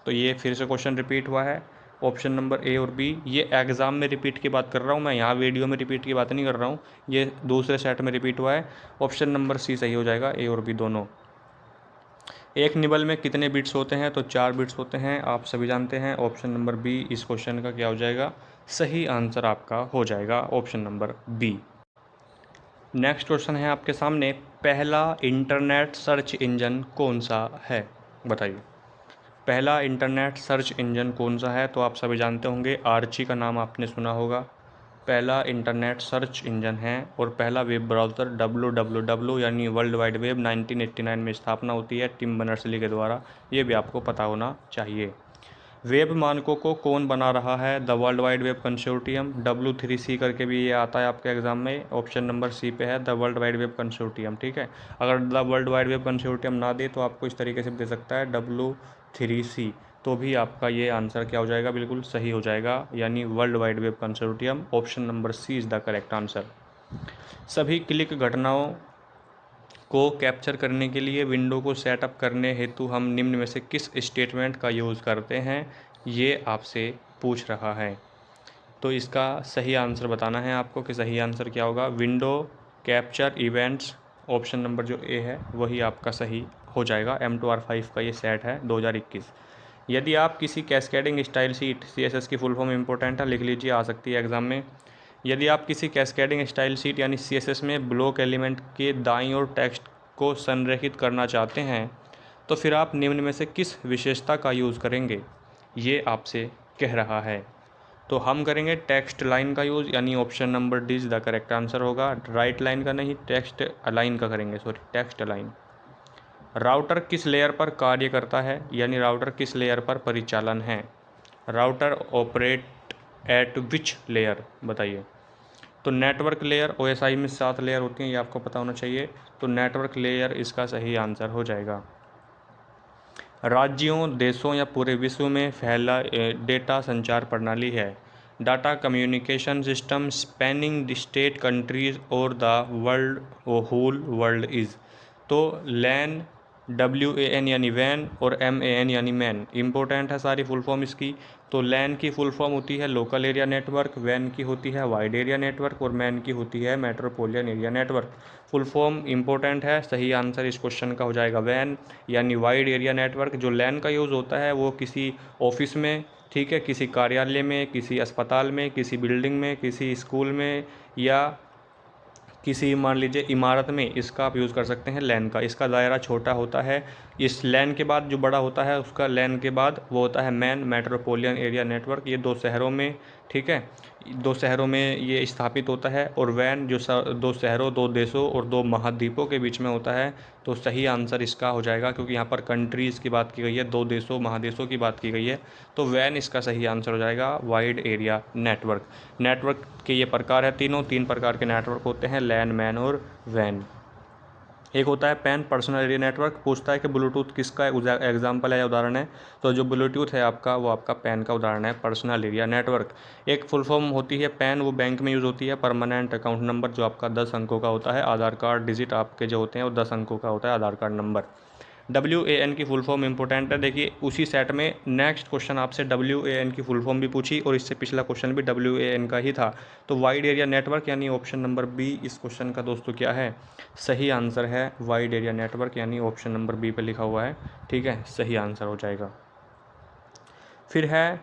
तो ये फिर से क्वेश्चन रिपीट हुआ है। ऑप्शन नंबर ए और बी, ये एग्ज़ाम में रिपीट की बात कर रहा हूँ मैं, यहाँ वीडियो में रिपीट की बात नहीं कर रहा हूँ, ये दूसरे सेट में रिपीट हुआ है। ऑप्शन नंबर सी सही हो जाएगा, ए और बी दोनों। एक निबल में कितने बिट्स होते हैं? तो 4 बिट्स होते हैं, आप सभी जानते हैं। ऑप्शन नंबर बी इस क्वेश्चन का क्या हो जाएगा? सही आंसर आपका हो जाएगा option number B. Next question है आपके सामने, पहला इंटरनेट सर्च इंजन कौन सा है? बताइए, पहला इंटरनेट सर्च इंजन कौन सा है? तो आप सभी जानते होंगे, आर्ची का नाम आपने सुना होगा। पहला इंटरनेट सर्च इंजन है और पहला वेब ब्राउज़र www यानी वर्ल्ड वाइड वेब 1989 में स्थापना होती है टिम बर्नर्स-ली के द्वारा। ये भी आपको पता होना चाहिए। वेब मानकों को कौन बना रहा है? The world wide web consortium, W3C करके भी ये आता है आपके एग्जाम में। ऑप्शन नंबर सी पे है the world wide web consortium, ठीक है। अगर the world wide web consortium ना दे तो आपको इस तरीके से दे सकता है W3C, तो भी आपका ये आंसर क्या हो जाएगा? बिल्कुल सही हो जाएगा, यानी world wide web consortium. Option number C is the correct answer. सभी क्लिक घटनाओं को कैप्चर करने के लिए विंडो को सेटअप करने हेतु हम निम्न में से किस स्टेटमेंट का यूज़ करते हैं? ये आपसे पूछ रहा है, तो इसका सही आंसर बताना है आपको कि सही आंसर क्या होगा। Window capture events, option number जो ए है वही आपका सही हो जाएगा। M2R5 का ये सेट है 2021। यदि आप किसी कैस्केडिंग स्टाइल शीट, CSS की फुल फॉर्म इंपॉर्टेंट है, लिख लीजिए, आ सकती है एग्जाम में। यदि आप किसी कैस्केडिंग स्टाइल शीट यानी CSS में ब्लॉक एलिमेंट के दाईं ओर टेक्स्ट को संरेखित करना चाहते हैं तो फिर आप निम्न में से किस विशेषता का यूज़ करेंगे? ये आपसे कह रहा है। तो हम करेंगे टेक्स्ट लाइन का यूज़, यानी option number D is the correct answer होगा। राइट लाइन का नहीं, टेक्स्ट अलाइन का करेंगे, सॉरी टेक्स्ट अलाइन। राउटर किस लेयर पर कार्य करता है? यानी राउटर किस लेयर पर परिचालन है? Router operate at which layer? बताइए। तो नेटवर्क लेयर, OSI में 7 लेयर होती हैं, ये आपको पता होना चाहिए। तो नेटवर्क लेयर इसका सही आंसर हो जाएगा। राज्यों, देशों या पूरे विश्व में फैला डेटा संचार प्रणाली है। Data communication system spanning the state, countries और the world, whole world is. तो लैन, WAN यानी वैन, और MAN यानी मैन, इंपॉर्टेंट है सारी फुल फॉर्म इसकी। तो लैन की फुल फॉर्म होती है लोकल एरिया नेटवर्क, वैन की होती है वाइड एरिया नेटवर्क, और मैन की होती है metropolitan area network. Full form important है, सही आंसर इस क्वेश्चन का हो जाएगा वैन यानी वाइड एरिया नेटवर्क। जो लैन का यूज़ होता है वो किसी ऑफिस में, ठीक है, किसी कार्यालय में, किसी अस्पताल में, किसी बिल्डिंग में, किसी स्कूल में, या किसी मान लीजिए इमारत में इसका आप यूज़ कर सकते हैं लैन का। इसका दायरा छोटा होता है, इस लैन के बाद जो बड़ा होता है उसका लैन के बाद वो होता है मैन, मेट्रोपोलियन एरिया नेटवर्क। ये 2 शहरों में, ठीक है, 2 शहरों में ये स्थापित होता है। और वैन जो 2 शहरों, 2 देशों और 2 महाद्वीपों के बीच में होता है। तो सही आंसर इसका हो जाएगा, क्योंकि यहाँ पर कंट्रीज़ की बात की गई है, 2 देशों महादेशों की बात की गई है। तो वैन इसका सही आंसर हो जाएगा, वाइड एरिया नेटवर्क। नेटवर्क के ये प्रकार है तीनों, 3 प्रकार के नेटवर्क होते हैं, लैन, मैन और वैन। एक होता है पैन, पर्सनल एरिया नेटवर्क। पूछता है कि ब्लूटूथ किसका एग्जाम्पल है या उदाहरण है? तो जो ब्लूटूथ है आपका वो आपका पैन का उदाहरण है, पर्सनल एरिया नेटवर्क। एक फुल फॉर्म होती है पैन, वो बैंक में यूज़ होती है। परमानेंट अकाउंट नंबर जो आपका 10 अंकों का होता है। आधार कार्ड डिजिट आपके जो होते हैं वो 10 अंकों का होता है आधार कार्ड नंबर। WAN की फुल फॉर्म इंपॉर्टेंट है, देखिए उसी सेट में नेक्स्ट क्वेश्चन आपसे WAN की फुल फॉर्म भी पूछी और इससे पिछला क्वेश्चन भी WAN का ही था। तो वाइड एरिया नेटवर्क यानी ऑप्शन नंबर बी इस क्वेश्चन का दोस्तों क्या है? सही आंसर है वाइड एरिया नेटवर्क, यानी ऑप्शन नंबर बी पे लिखा हुआ है, ठीक है, सही आंसर हो जाएगा। फिर है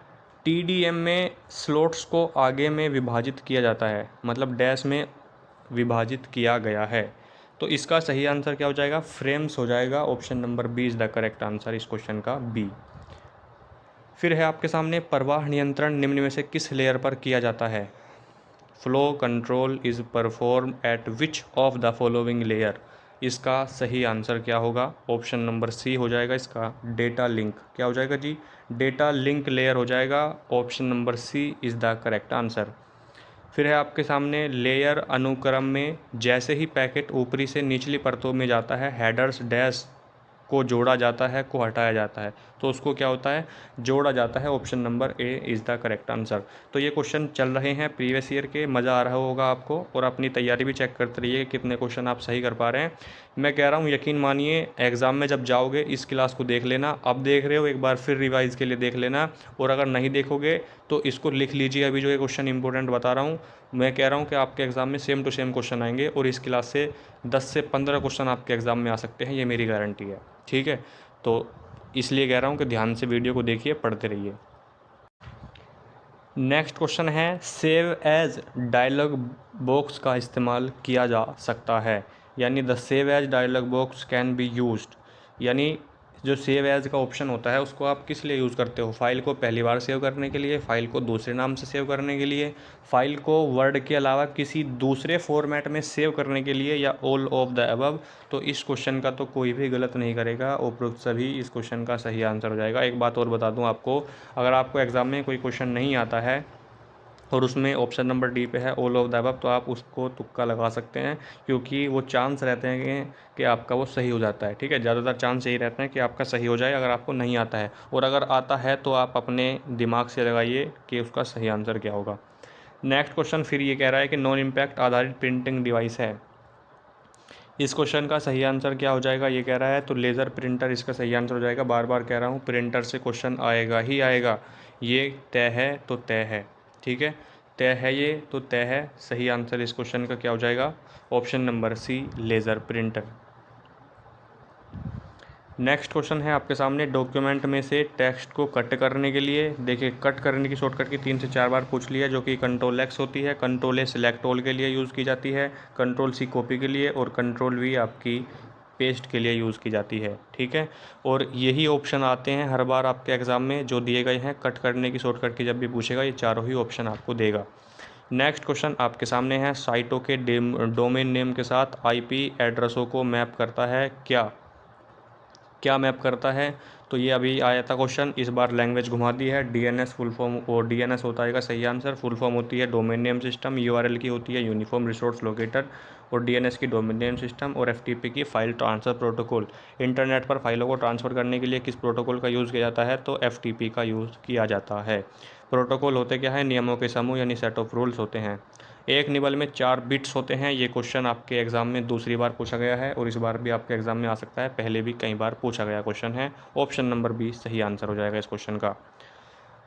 TDM में स्लॉट्स को आगे में विभाजित किया जाता है, मतलब डैश में विभाजित किया गया है। तो इसका सही आंसर क्या हो जाएगा? फ्रेम्स हो जाएगा। Option number B is the correct answer इस क्वेश्चन का, बी। फिर है आपके सामने, प्रवाह नियंत्रण निम्न में से किस लेयर पर किया जाता है? Flow control is perform at which of the following layer? इसका सही आंसर क्या होगा? ऑप्शन नंबर सी हो जाएगा इसका, डेटा लिंक। क्या हो जाएगा जी? डेटा लिंक लेयर हो जाएगा। Option number C is the correct answer. फिर है आपके सामने, लेयर अनुक्रम में जैसे ही पैकेट ऊपरी से निचली परतों में जाता है, हेडर्स डैश को जोड़ा जाता है, को हटाया जाता है, तो उसको क्या होता है? जोड़ा जाता है। Option number A is the correct answer. तो ये क्वेश्चन चल रहे हैं प्रीवियस ईयर के, मज़ा आ रहा होगा आपको, और अपनी तैयारी भी चेक करते रहिए कितने क्वेश्चन आप सही कर पा रहे हैं। मैं कह रहा हूँ यकीन मानिए, एग्ज़ाम में जब जाओगे इस क्लास को देख लेना, अब देख रहे हो एक बार फिर रिवाइज़ के लिए देख लेना, और अगर नहीं देखोगे तो इसको लिख लीजिए। अभी जो ये क्वेश्चन इंपॉर्टेंट बता रहा हूँ, मैं कह रहा हूँ कि आपके एग्ज़ाम में सेम टू सेम क्वेश्चन आएंगे, और इस क्लास से 10 से 15 क्वेश्चन आपके एग्ज़ाम में आ सकते हैं, ये मेरी गारंटी है, ठीक है। तो इसलिए कह रहा हूँ कि ध्यान से वीडियो को देखिए, पढ़ते रहिए। नेक्स्ट क्वेश्चन है, सेव एज डायलॉग बॉक्स का इस्तेमाल किया जा सकता है, यानी the save as dialog box can be used, यानी जो सेव एज का ऑप्शन होता है उसको आप किस लिए यूज़ करते हो? फाइल को पहली बार सेव करने के लिए, फाइल को दूसरे नाम से सेव करने के लिए, फाइल को वर्ड के अलावा किसी दूसरे फॉर्मेट में सेव करने के लिए, या ऑल ऑफ द अबव। तो इस क्वेश्चन का तो कोई भी गलत नहीं करेगा, उपरोक्त सभी इस क्वेश्चन का सही आंसर हो जाएगा। एक बात और बता दूं आपको, अगर आपको एग्ज़ाम में कोई क्वेश्चन नहीं आता है और उसमें ऑप्शन नंबर डी पे है ऑल ऑफ द अबव, तो आप उसको तुक्का लगा सकते हैं, क्योंकि वो चांस रहते हैं कि आपका वो सही हो जाता है। ठीक है, ज़्यादातर चांस यही रहते हैं कि आपका सही हो जाए अगर आपको नहीं आता है, और अगर आता है तो आप अपने दिमाग से लगाइए कि उसका सही आंसर क्या होगा। नेक्स्ट क्वेश्चन फिर ये कह रहा है कि नॉन इम्पैक्ट आधारित प्रिंटिंग डिवाइस है, इस क्वेश्चन का सही आंसर क्या हो जाएगा? ये कह रहा है तो लेज़र प्रिंटर इसका सही आंसर हो जाएगा। बार बार कह रहा हूँ, प्रिंटर से क्वेश्चन आएगा ही आएगा, ये तय है तो तय है। ठीक है, तय है, ये तो तय है। सही आंसर इस क्वेश्चन का क्या हो जाएगा? Option number C, laser printer. Next question है आपके सामने, डॉक्यूमेंट में से टेक्स्ट को कट करने के लिए, देखिए कट करने की शॉर्टकट की 3 से 4 बार पूछ लिया, जो कि कंट्रोल एक्स होती है, कंट्रोल ए सिलेक्ट ऑल के लिए यूज़ की जाती है, कंट्रोल सी कॉपी के लिए, और कंट्रोल वी आपकी पेस्ट के लिए यूज़ की जाती है। ठीक है, और यही ऑप्शन आते हैं हर बार आपके एग्ज़ाम में जो दिए गए हैं, कट करने की शॉर्टकट की जब भी पूछेगा ये चारों ही ऑप्शन आपको देगा। नेक्स्ट क्वेश्चन आपके सामने है, साइटों के डोमेन नेम के साथ आईपी एड्रेसों को मैप करता है क्या मैप करता है? तो ये अभी आया था क्वेश्चन, इस बार लैंग्वेज घुमा दी है। डीएनएस फुल फॉर्म, और डीएनएस होता है का सही आंसर। फुल फॉर्म होती है डोमेन नेम सिस्टम, यूआरएल की होती है यूनिफॉर्म रिसोर्स लोकेटर, और डीएनएस की डोमेन नेम सिस्टम, और एफटीपी की फाइल ट्रांसफ़र प्रोटोकॉल। इंटरनेट पर फाइलों को ट्रांसफ़र करने के लिए किस प्रोटोकॉल का यूज़ किया जाता है? तो एफटीपी का यूज़ किया जाता है। प्रोटोकॉल होते क्या है? नियमों के समूह, यानी सेट ऑफ रूल्स होते हैं। एक निबल में 4 बिट्स होते हैं, ये क्वेश्चन आपके एग्ज़ाम में दूसरी बार पूछा गया है, और इस बार भी आपके एग्ज़ाम में आ सकता है, पहले भी कई बार पूछा गया क्वेश्चन है। ऑप्शन नंबर बी सही आंसर हो जाएगा इस क्वेश्चन का।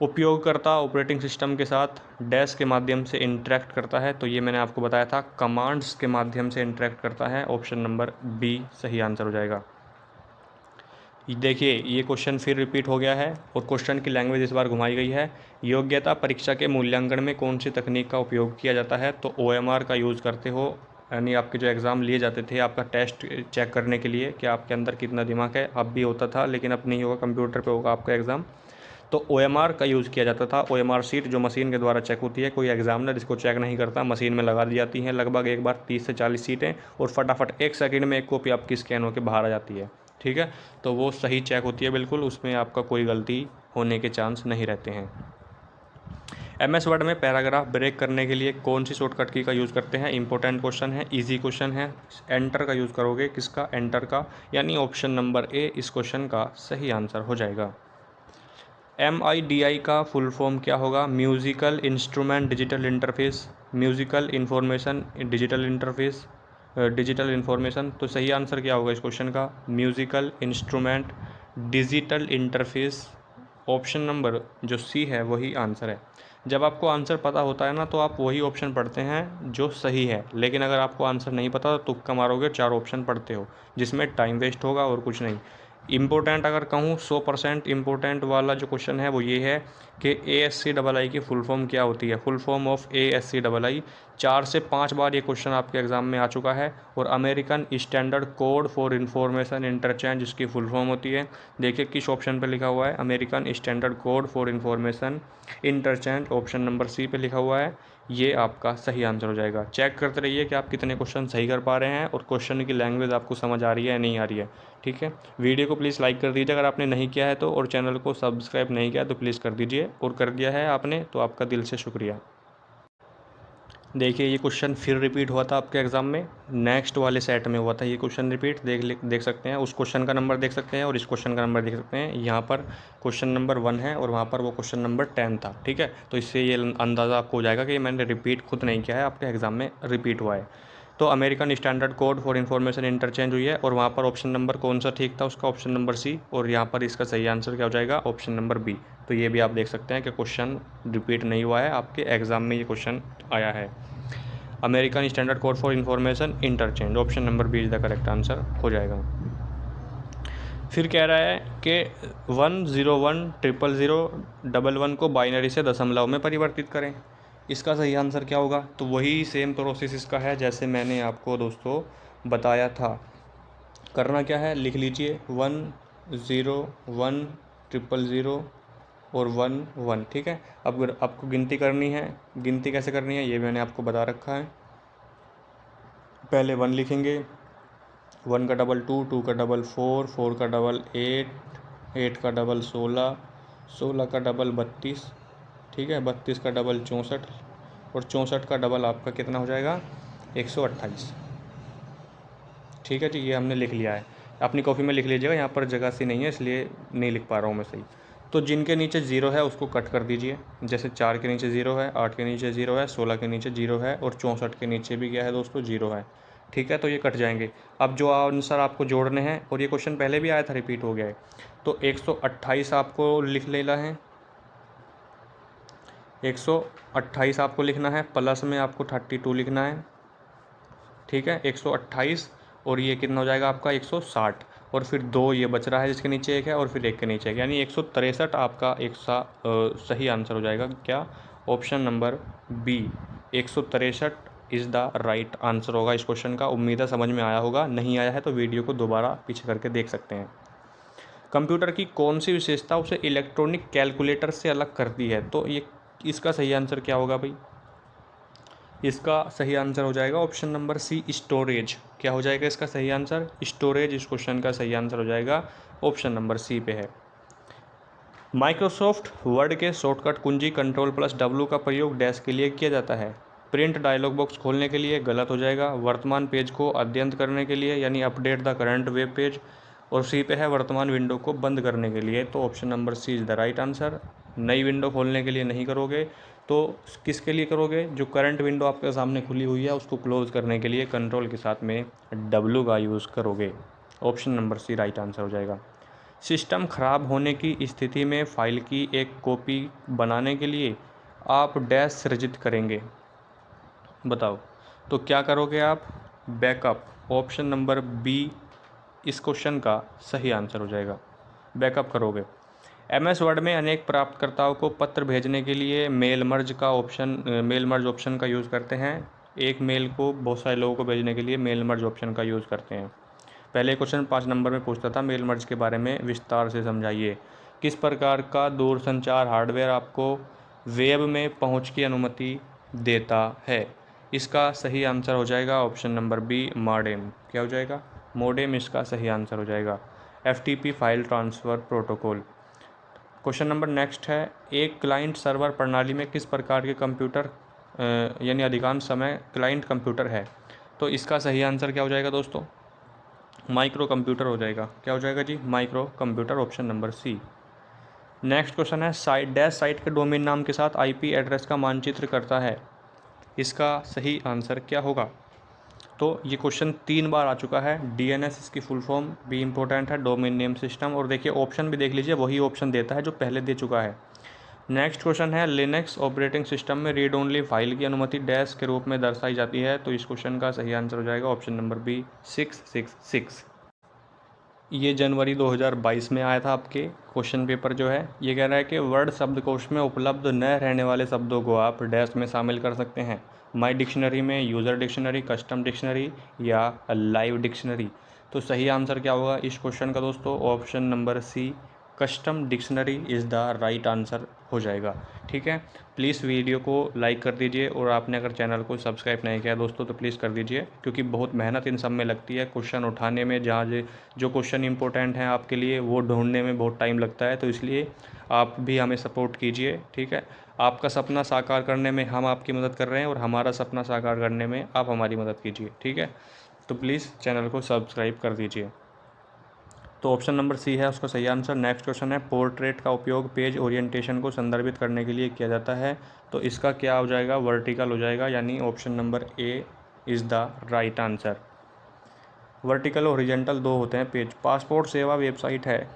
उपयोगकर्ता ऑपरेटिंग सिस्टम के साथ डैश के माध्यम से इंटरेक्ट करता है, तो ये मैंने आपको बताया था, कमांड्स के माध्यम से इंटरेक्ट करता है। ऑप्शन नंबर बी सही आंसर हो जाएगा। देखिए ये क्वेश्चन फिर रिपीट हो गया है, और क्वेश्चन की लैंग्वेज इस बार घुमाई गई है। योग्यता परीक्षा के मूल्यांकन में कौन सी तकनीक का उपयोग किया जाता है? तो ओएमआर का यूज़ करते हो, यानी आपके जो एग्ज़ाम लिए जाते थे आपका टेस्ट चेक करने के लिए कि आपके अंदर कितना दिमाग है, अब भी होता था लेकिन अब नहीं होगा, कंप्यूटर पे होगा आपका एग्ज़ाम। तो ओएमआर का यूज़ किया जाता था। ओएमआर सीट जो मशीन के द्वारा चेक होती है, कोई एग्जामिनर इसको चेक नहीं करता, मशीन में लगा दी जाती हैं लगभग एक बार 30 से 40 सीटें, और फटाफट 1 सेकंड में एक कॉपी आपकी स्कैन होकर बाहर आ जाती है। ठीक है, तो वो सही चेक होती है बिल्कुल, उसमें आपका कोई गलती होने के चांस नहीं रहते हैं। एमएस वर्ड में पैराग्राफ ब्रेक करने के लिए कौन सी शॉर्टकट की का यूज़ करते हैं? इंपॉर्टेंट क्वेश्चन है, इजी क्वेश्चन है। एंटर का यूज़ करोगे, किसका? एंटर का, यानी ऑप्शन नंबर ए इस क्वेश्चन का सही आंसर हो जाएगा। MIDI का फुल फॉर्म क्या होगा? Musical instrument digital interface, musical information digital interface, digital information. तो सही आंसर क्या होगा इस क्वेश्चन का? Musical instrument digital interface. Option number जो सी है वही आंसर है। जब आपको आंसर पता होता है ना, तो आप वही ऑप्शन पढ़ते हैं जो सही है, लेकिन अगर आपको आंसर नहीं पता तो तुक्का मारोगे, 4 ऑप्शन पढ़ते हो, जिसमें टाइम वेस्ट होगा और कुछ नहीं। इम्पोर्टेंट अगर कहूँ 100% इम्पोर्टेंट वाला जो क्वेश्चन है वो ये है कि ASCII की फुल फॉर्म क्या होती है? फुल फॉर्म ऑफ ASCII 4 से 5 बार ये क्वेश्चन आपके एग्जाम में आ चुका है। और American standard code for information interchange इसकी फुल फॉर्म होती है। देखिए किस ऑप्शन पे लिखा हुआ है, American standard code for information interchange, option number C पे लिखा हुआ है। ये आपका सही आंसर हो जाएगा। चेक करते रहिए कि आप कितने क्वेश्चन सही कर पा रहे हैं और क्वेश्चन की लैंग्वेज आपको समझ आ रही है या नहीं आ रही है। ठीक है, वीडियो को प्लीज़ लाइक कर दीजिए अगर आपने नहीं किया है तो, और चैनल को सब्सक्राइब नहीं किया तो प्लीज़ कर दीजिए, और कर दिया है आपने तो आपका दिल से शुक्रिया। देखिए ये क्वेश्चन फिर रिपीट हुआ था आपके एग्ज़ाम में, नेक्स्ट वाले सेट में हुआ था ये क्वेश्चन रिपीट। देख सकते हैं, उस क्वेश्चन का नंबर देख सकते हैं और इस क्वेश्चन का नंबर देख सकते हैं। यहाँ पर क्वेश्चन नंबर 1 है और वहाँ पर वो क्वेश्चन नंबर 10 था। ठीक है, तो इससे ये अंदाज़ा आपको हो जाएगा कि मैंने रिपीट खुद नहीं किया है, आपके एग्ज़ाम में रिपीट हुआ है। तो American standard code for information interchange हुई है, और वहाँ पर ऑप्शन नंबर कौन सा ठीक था? उसका ऑप्शन नंबर सी, और यहाँ पर इसका सही आंसर क्या हो जाएगा? Option number B. तो ये भी आप देख सकते हैं कि क्वेश्चन रिपीट नहीं हुआ है, आपके एग्ज़ाम में ये क्वेश्चन आया है। American standard code for information interchange, option number B is the correct answer हो जाएगा। फिर कह रहा है कि 1010011 को बाइनरी से दशमलव में परिवर्तित करें। इसका सही आंसर क्या होगा? तो वही सेम प्रोसेस इसका है जैसे मैंने आपको दोस्तों बताया था। करना क्या है, लिख लीजिए 10100 और 11, ठीक है। अब अगर आपको गिनती करनी है, गिनती कैसे करनी है ये मैंने आपको बता रखा है। पहले 1 लिखेंगे, 1 का डबल 2, 2 का डबल 4, 4 का डबल 8, 8 का डबल 16, 16 का डबल 32, ठीक है। 32 का डबल 64 और 64 का डबल आपका कितना हो जाएगा? 128, ठीक है जी। ये हमने लिख लिया है, अपनी कॉपी में लिख लीजिएगा, यहाँ पर जगह सी नहीं है इसलिए नहीं लिख पा रहा हूँ मैं सही। तो जिनके नीचे 0 है उसको कट कर दीजिए, जैसे 4 के नीचे 0 है, 8 के नीचे 0 है, 16 के नीचे 0 है और 64 के नीचे भी क्या है दोस्तों? 0 है, ठीक है। तो ये कट जाएंगे। अब जो आंसर आपको जोड़ने हैं, और ये क्वेश्चन पहले भी आया था, रिपीट हो गया है, तो 128 आपको लिख लेना है। 128 आपको लिखना है, प्लस में आपको 32 लिखना है, ठीक है। 128 और ये कितना हो जाएगा आपका? 160, और फिर 2 ये बच रहा है जिसके नीचे 1 है, और फिर 1 के नीचे 1, यानी 163 आपका सही आंसर हो जाएगा। क्या? Option number B, 163 is the right answer होगा इस क्वेश्चन का। उम्मीद है समझ में आया होगा, नहीं आया है तो वीडियो को दोबारा पीछे करके देख सकते हैं। कंप्यूटर की कौन सी विशेषता उसे इलेक्ट्रॉनिक कैलकुलेटर से अलग करती है? तो ये इसका सही आंसर क्या होगा भाई? इसका सही आंसर हो जाएगा ऑप्शन नंबर सी, स्टोरेज। क्या हो जाएगा इसका सही आंसर? स्टोरेज इस क्वेश्चन का सही आंसर हो जाएगा, ऑप्शन नंबर सी पे है। माइक्रोसॉफ्ट वर्ड के शॉर्टकट कुंजी Ctrl+W का प्रयोग डैश के लिए किया जाता है? प्रिंट डायलॉग बॉक्स खोलने के लिए, गलत हो जाएगा। वर्तमान पेज को अद्यतन करने के लिए यानी update the current web page, और सी पे है वर्तमान विंडो को बंद करने के लिए। तो option number C is the right answer. नई विंडो खोलने के लिए नहीं करोगे, तो किसके लिए करोगे? जो करंट विंडो आपके सामने खुली हुई है उसको क्लोज़ करने के लिए कंट्रोल के साथ में W का यूज़ करोगे। Option number C right answer हो जाएगा। सिस्टम खराब होने की स्थिति में फ़ाइल की एक कॉपी बनाने के लिए आप डैश सृजित करेंगे? बताओ, तो क्या करोगे आप? बैकअप। ऑप्शन नंबर बी इस क्वेश्चन का सही आंसर हो जाएगा, बैकअप करोगे। MS वर्ड में अनेक प्राप्तकर्ताओं को पत्र भेजने के लिए मेल मर्ज ऑप्शन का यूज़ करते हैं। एक मेल को बहुत सारे लोगों को भेजने के लिए मेल मर्ज ऑप्शन का यूज़ करते हैं। पहले क्वेश्चन 5 नंबर में पूछता था मेल मर्ज के बारे में विस्तार से समझाइए। किस प्रकार का दूरसंचार हार्डवेयर आपको वेब में पहुंच की अनुमति देता है? इसका सही आंसर हो जाएगा ऑप्शन नंबर बी, मॉडेम। क्या हो जाएगा? मॉडेम इसका सही आंसर हो जाएगा। FTP file transfer protocol. Question number next है, एक क्लाइंट सर्वर प्रणाली में किस प्रकार के कंप्यूटर यानी अधिकांश समय क्लाइंट कंप्यूटर है? तो इसका सही आंसर क्या हो जाएगा दोस्तों? माइक्रो कंप्यूटर हो जाएगा। क्या हो जाएगा जी? Micro computer, option number C. Next question है, साइट के डोमेन नाम के साथ IP एड्रेस का मानचित्र करता है। इसका सही आंसर क्या होगा? तो ये क्वेश्चन 3 बार आ चुका है। DNS इसकी फुल फॉर्म भी इंपॉर्टेंट है, डोमेन नेम सिस्टम, और देखिए ऑप्शन भी देख लीजिए, वही ऑप्शन देता है जो पहले दे चुका है। नेक्स्ट क्वेश्चन है, लिनक्स ऑपरेटिंग सिस्टम में रीड ओनली फाइल की अनुमति डैश के रूप में दर्शाई जाती है? तो इस क्वेश्चन का सही आंसर हो जाएगा ऑप्शन नंबर बी, 666। ये जनवरी 2022 में आया था आपके क्वेश्चन पेपर जो है। ये कह रहा है कि वर्ड शब्दकोश में उपलब्ध न रहने वाले शब्दों को आप डैश में शामिल कर सकते हैं। माई डिक्शनरी में, यूज़र डिक्शनरी, कस्टम डिक्शनरी या लाइव डिक्शनरी। तो सही आंसर क्या होगा इस क्वेश्चन का दोस्तों? Option number C, custom dictionary is the right answer हो जाएगा, ठीक है। प्लीज़ वीडियो को लाइक कर दीजिए, और आपने अगर चैनल को सब्सक्राइब नहीं किया दोस्तों तो प्लीज़ कर दीजिए, क्योंकि बहुत मेहनत इन सब में लगती है। क्वेश्चन उठाने में, जहाँ जो क्वेश्चन इंपॉर्टेंट हैं आपके लिए वो ढूंढने में बहुत टाइम लगता है, तो इसलिए आप भी हमें सपोर्ट कीजिए, ठीक है। आपका सपना साकार करने में हम आपकी मदद कर रहे हैं, और हमारा सपना साकार करने में आप हमारी मदद कीजिए, ठीक है। तो प्लीज़ चैनल को सब्सक्राइब कर दीजिए। तो ऑप्शन नंबर सी है उसका सही आंसर। नेक्स्ट क्वेश्चन है, पोर्ट्रेट का उपयोग पेज ओरिएंटेशन को संदर्भित करने के लिए किया जाता है? तो इसका क्या हो जाएगा? वर्टिकल हो जाएगा, यानी option number A is the right answer. Vertical और हॉरिजॉन्टल दो होते हैं पेज। पासपोर्ट सेवा वेबसाइट है,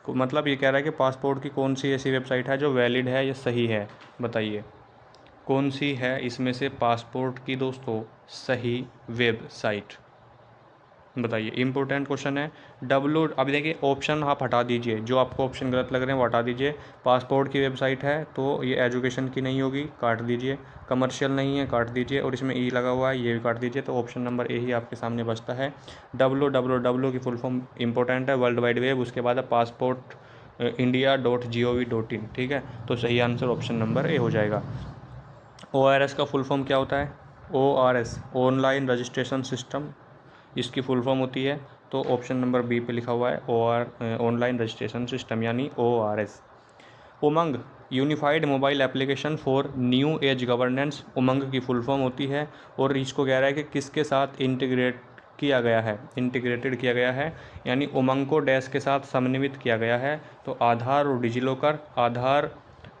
मतलब ये कह रहा है कि पासपोर्ट की कौन सी ऐसी वेबसाइट है जो वैलिड है या सही है? बताइए कौन सी है इसमें से पासपोर्ट की दोस्तों सही वेबसाइट? बताइए, इंपॉर्टेंट क्वेश्चन है। डब्लू, अभी देखिए ऑप्शन आप हटा दीजिए, जो आपको ऑप्शन गलत लग रहे हैं वो हटा दीजिए। पासपोर्ट की वेबसाइट है तो ये एजुकेशन की नहीं होगी, काट दीजिए। कमर्शियल नहीं है, काट दीजिए। और इसमें ई लगा हुआ है, ये भी काट दीजिए। तो ऑप्शन नंबर ए ही आपके सामने बचता है। WWW की फुल फॉर्म इंपॉर्टेंट है, वर्ल्ड वाइड वेब। उसके बाद है पासपोर्ट India.gov.in, ठीक है। तो सही आंसर ऑप्शन नंबर ए हो जाएगा। ORS का फुल फॉर्म क्या होता है? ORS ऑनलाइन रजिस्ट्रेशन सिस्टम, इसकी फुल फॉर्म होती है। तो ऑप्शन नंबर बी पे लिखा हुआ है ऑनलाइन रजिस्ट्रेशन सिस्टम यानी ORS। UMANG unified mobile application for new age governance, UMANG की फुल फॉर्म होती है। और इसको कह रहा है कि किसके साथ इंटीग्रेटेड किया गया है, यानी उमंग को डैश के साथ समन्वित किया गया है। तो आधार और डिजिलॉकर, आधार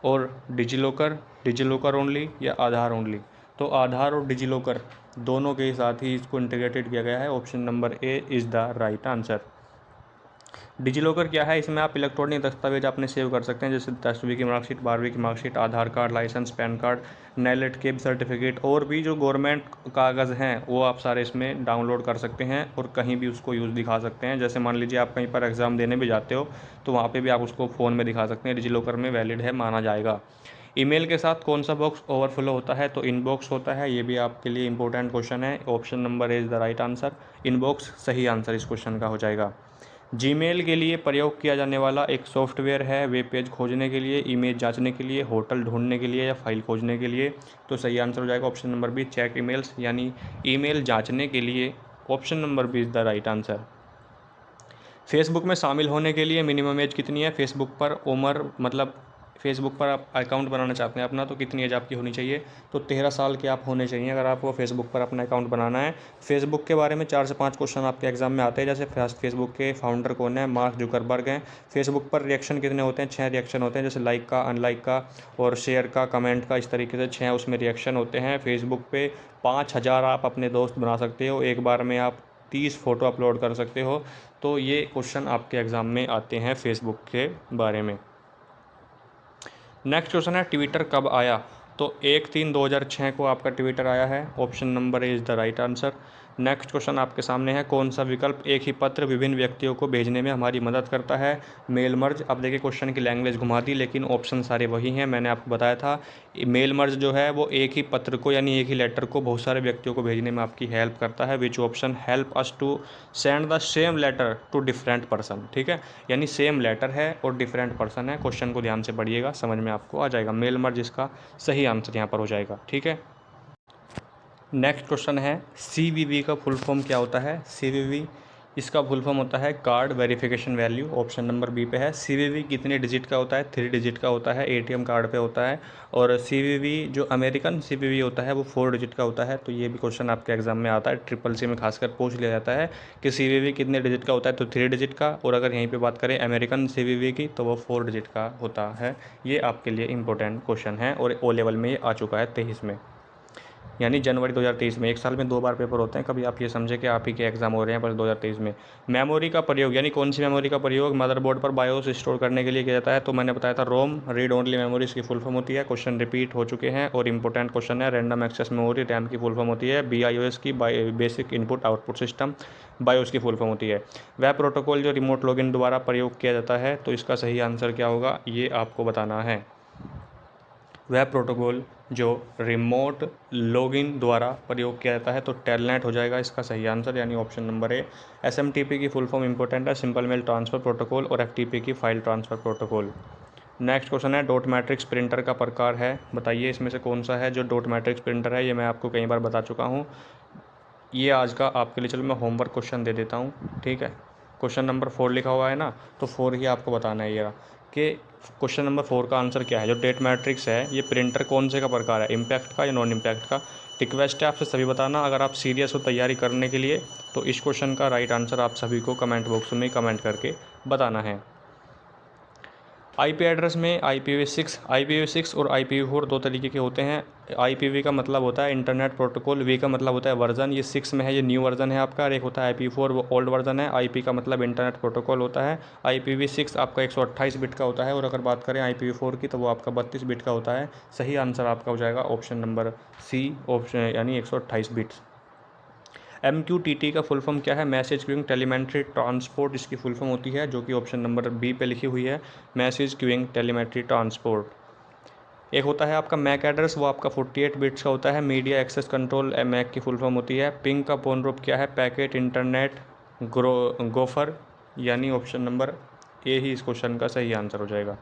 और डिजिलॉकर ओनली या आधार ओनली? तो आधार और डिजिलॉकर दोनों के साथ ही इसको इंटीग्रेटेड किया गया है। Option number A is the right answer. DigiLocker क्या है? इसमें आप इलेक्ट्रॉनिक दस्तावेज अपने सेव कर सकते हैं, जैसे 10वीं की मार्कशीट, 12वीं की मार्कशीट, आधार कार्ड, लाइसेंस, पैन कार्ड, नेलेट के सर्टिफिकेट, और भी जो गवर्नमेंट कागज़ हैं वो आप सारे इसमें डाउनलोड कर सकते हैं और कहीं भी उसको यूज़ दिखा सकते हैं। जैसे मान लीजिए आप कहीं पर एग्ज़ाम देने भी जाते हो तो वहाँ पर भी आप उसको फ़ोन में दिखा सकते हैं, डिजिलॉकर में वैलिड है, माना जाएगा। ईमेल के साथ कौन सा बॉक्स ओवरफ्लो होता है? तो इनबॉक्स होता है। ये भी आपके लिए इंपॉर्टेंट क्वेश्चन है। Option number A is the right answer. Inbox सही आंसर इस क्वेश्चन का हो जाएगा। जीमेल के लिए प्रयोग किया जाने वाला एक सॉफ्टवेयर है, वेब पेज खोजने के लिए, इमेज जांचने के लिए, होटल ढूंढने के लिए या फाइल खोजने के लिए? तो सही आंसर हो जाएगा option number B, check emails, यानी ईमेल जांचने के लिए। Option number B is the right answer. Facebook में शामिल होने के लिए मिनिमम एज कितनी है? फेसबुक पर उम्र, मतलब फेसबुक पर आप अकाउंट बनाना चाहते हैं अपना, तो कितनी एज आपकी होनी चाहिए? तो 13 साल के आप होने चाहिए अगर आपको फेसबुक पर अपना अकाउंट बनाना है। फेसबुक के बारे में 4 से 5 क्वेश्चन आपके एग्जाम में आते हैं, जैसे फेसबुक के फाउंडर कौन है? मार्क जुकरबर्ग हैं। फेसबुक पर रिएक्शन कितने होते हैं? 6 रिएक्शन होते हैं, जैसे लाइक का, अनलाइक का और शेयर का, कमेंट का, इस तरीके से 6 उसमें रिएक्शन होते हैं। फेसबुक पे 5000 आप अपने दोस्त बना सकते हो, एक बार में आप 30 फ़ोटो अपलोड कर सकते हो। तो ये क्वेश्चन आपके एग्ज़ाम में आते हैं फेसबुक के बारे में। नेक्स्ट क्वेश्चन है, ट्विटर कब आया? तो 1/3/2006 को आपका ट्विटर आया है। Option number A is the right answer. Next question आपके सामने है, कौन सा विकल्प एक ही पत्र विभिन्न व्यक्तियों को भेजने में हमारी मदद करता है? Mail merge. अब देखिए क्वेश्चन की लैंग्वेज घुमा दी, लेकिन ऑप्शन सारे वही हैं। मैंने आपको बताया था मेल मर्ज जो है वो एक ही पत्र को यानी एक ही लेटर को बहुत सारे व्यक्तियों को भेजने में आपकी हेल्प करता है। Which option help us to send the same letter to different person, ठीक है। यानी सेम लेटर है और डिफरेंट पर्सन है। क्वेश्चन को ध्यान से पढ़िएगा, समझ में आपको आ जाएगा। मेल मर्ज इसका सही आंसर यहाँ पर हो जाएगा, ठीक है। नेक्स्ट क्वेश्चन है, CVV का फुल फॉर्म क्या होता है? CVV इसका फुल फॉर्म होता है card verification value. Option number B पे है। CVV कितने डिजिट का होता है? 3 डिजिट का होता है, ATM कार्ड पे होता है। और CVV जो अमेरिकन CVV होता है वो 4 डिजिट का होता है। तो ये भी क्वेश्चन आपके एग्जाम में आता है, SSC में खासकर पूछ लिया जाता है कि CVV कितने डिजिट का होता है? तो 3 डिजिट का। और अगर यहीं पर बात करें अमेरिकन CVV की तो वो 4 डिजिट का होता है। ये आपके लिए इंपॉर्टेंट क्वेश्चन है और O लेवल में ये आ चुका है 23 में, यानी जनवरी 2023 में। एक साल में 2 बार पेपर होते हैं, कभी आप ये समझे कि आप ही के एग्जाम हो रहे हैं बस 2023 में। मेमोरी का प्रयोग, यानी कौन सी मेमोरी का प्रयोग मदरबोर्ड पर बायोस स्टोर करने के लिए किया जाता है? तो मैंने बताया था रोम, रीड ओनली मेमोरी इसकी फुल फॉर्म होती है। क्वेश्चन रिपीट हो चुके हैं और इंपॉर्टेंट क्वेश्चन है। रैंडम एक्सेस मेमोरी, रैम की फुल फॉर्म होती है। BIOS की basic input output system, BIOS की फुल फॉर्म होती है। वह प्रोटोकॉल जो रिमोट लॉगिन द्वारा प्रयोग किया जाता है, तो इसका सही आंसर क्या होगा ये आपको बताना है। वह प्रोटोकॉल जो रिमोट लॉगिन द्वारा प्रयोग किया जाता है, तो टेलनेट हो जाएगा इसका सही आंसर, यानी ऑप्शन नंबर ए। SMTP की फुल फॉर्म इंपॉर्टेंट है, सिंपल मेल ट्रांसफ़र प्रोटोकॉल, और FTP की file transfer protocol. Next question है, डॉट मैट्रिक्स प्रिंटर का प्रकार है, बताइए इसमें से कौन सा है जो डॉट मैट्रिक्स प्रिंटर है? ये मैं आपको कई बार बता चुका हूँ। ये आज का आपके लिए, चलो मैं होमवर्क क्वेश्चन दे देता हूँ, ठीक है। क्वेश्चन नंबर 4 लिखा हुआ है ना, तो 4 ही आपको बताना है ये कि क्वेश्चन नंबर 4 का आंसर क्या है। जो डेट मैट्रिक्स है ये प्रिंटर कौन से का प्रकार है, इम्पैक्ट का या नॉन इम्पैक्ट का? रिक्वेस्ट है आपसे सभी बताना, अगर आप सीरियस हो तैयारी करने के लिए तो इस क्वेश्चन का राइट आंसर आप सभी को कमेंट बॉक्स में कमेंट करके बताना है। आईपी एड्रेस में IPv6 और IPv4 दो तरीके के होते हैं। IPv का मतलब होता है इंटरनेट प्रोटोकॉल, V का मतलब होता है वर्जन, ये 6 में है, ये न्यू वर्जन है आपका। और एक होता है IPv4, वो ओल्ड वर्जन है। IP का मतलब इंटरनेट प्रोटोकॉल होता है। IPv6 आपका 128 बिट का होता है, और अगर बात करें IPv4 की तो वो आपका 32 बिट का होता है। सही आंसर आपका हो जाएगा ऑप्शन नंबर सी, ऑप्शन यानी 128 बिट्स। MQTT का फुल फॉर्म क्या है? मैसेज क्यूइंग टेलीमेट्री ट्रांसपोर्ट इसकी फुल फॉर्म होती है, जो कि ऑप्शन नंबर बी पे लिखी हुई है, मैसेज क्यूइंग टेलीमेट्री ट्रांसपोर्ट। एक होता है आपका मैक एड्रेस, वो आपका 48 बिट्स का होता है, मीडिया एक्सेस कंट्रोल मैक की फुल फॉर्म होती है। पिंग का पूर्ण रूप क्या है? पैकेट इंटरनेट गोफर, यानी ऑप्शन नंबर ए ही इस क्वेश्चन का सही आंसर हो जाएगा।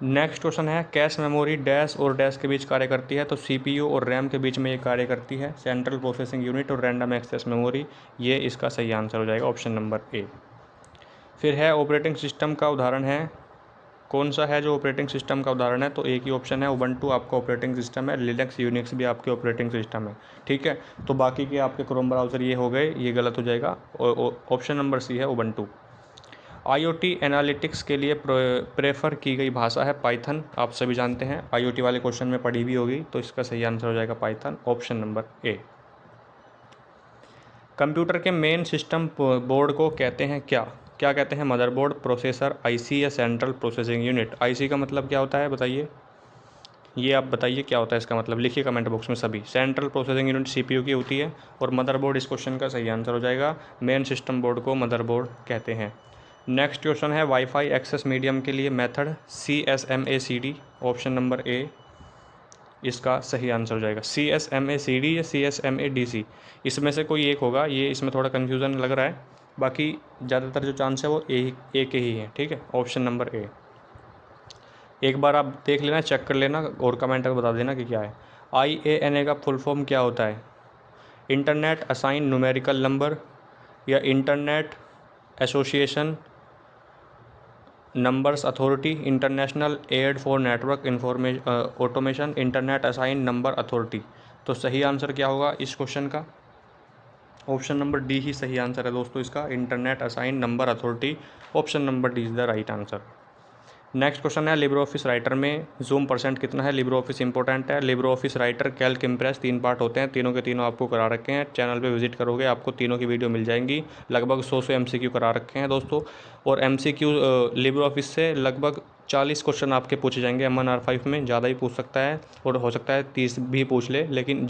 नेक्स्ट क्वेश्चन है, कैश मेमोरी डैश और डैश के बीच कार्य करती है? तो CPU और रैम के बीच में ये कार्य करती है, सेंट्रल प्रोसेसिंग यूनिट और रैंडम एक्सेस मेमोरी, ये इसका सही आंसर हो जाएगा, ऑप्शन नंबर ए। फिर है ऑपरेटिंग सिस्टम का उदाहरण है, कौन सा है जो ऑपरेटिंग सिस्टम का उदाहरण है? तो एक ही ऑप्शन है, उबंटू आपका ऑपरेटिंग सिस्टम है, लिनक्स यूनिक्स भी आपके ऑपरेटिंग सिस्टम है, ठीक है। तो बाकी के आपके क्रोम ब्राउज़र ये हो गए, ये गलत हो जाएगा, ऑप्शन नंबर सी है उबंटू। IoT एनालिटिक्स के लिए प्रेफर की गई भाषा है पाइथन, आप सभी जानते हैं, IoT वाले क्वेश्चन में पढ़ी भी होगी, तो इसका सही आंसर हो जाएगा Python, option number A. Computer के मेन सिस्टम बोर्ड को कहते हैं क्या? क्या कहते हैं? मदरबोर्ड, प्रोसेसर, IC या सेंट्रल प्रोसेसिंग यूनिट। IC का मतलब क्या होता है बताइए, ये आप बताइए क्या होता है इसका मतलब, लिखिए कमेंट बॉक्स में सभी। सेंट्रल प्रोसेसिंग यूनिट CPU की होती है, और मदरबोर्ड इस क्वेश्चन का सही आंसर हो जाएगा, मेन सिस्टम बोर्ड को मदरबोर्ड कहते हैं। नेक्स्ट क्वेश्चन है, वाईफाई एक्सेस मीडियम के लिए method CSMACD, option number A इसका सही आंसर हो जाएगा। CSMACD या CSMADC, इसमें से कोई एक होगा, ये इसमें थोड़ा कन्फ्यूज़न लग रहा है, बाकी ज़्यादातर जो चांस है वो ए के ही है, ठीक है, ऑप्शन नंबर ए। एक बार आप देख लेना, चेक कर लेना और कमेंट कर बता देना कि क्या है। IANA का फुल फॉर्म क्या होता है? इंटरनेट असाइन न्यूमेरिकल नंबर, या internet association numbers authority, international ad for network automation, internet assign number authority. तो सही आंसर क्या होगा इस क्वेश्चन का? ऑप्शन नंबर डी ही सही आंसर है दोस्तों इसका, internet assign number authority, option number D is the right answer. Next question है, लिब्रे ऑफिस राइटर में जूम परसेंट कितना है? लिब्रे ऑफिस इंपॉर्टेंट है, Libre office writer, Calc, impress, 3 part होते हैं, तीनों के तीनों आपको करा रखे हैं, चैनल पे विजिट करोगे आपको तीनों की वीडियो मिल जाएंगी। लगभग 100 MCQ करा रखे हैं दोस्तों, और MCQ लिब्रे ऑफिस से लगभग 40 क्वेश्चन आपके पूछे जाएंगे MNR5 में, ज़्यादा ही पूछ सकता है, और हो सकता है 30 भी पूछ ले, लेकिन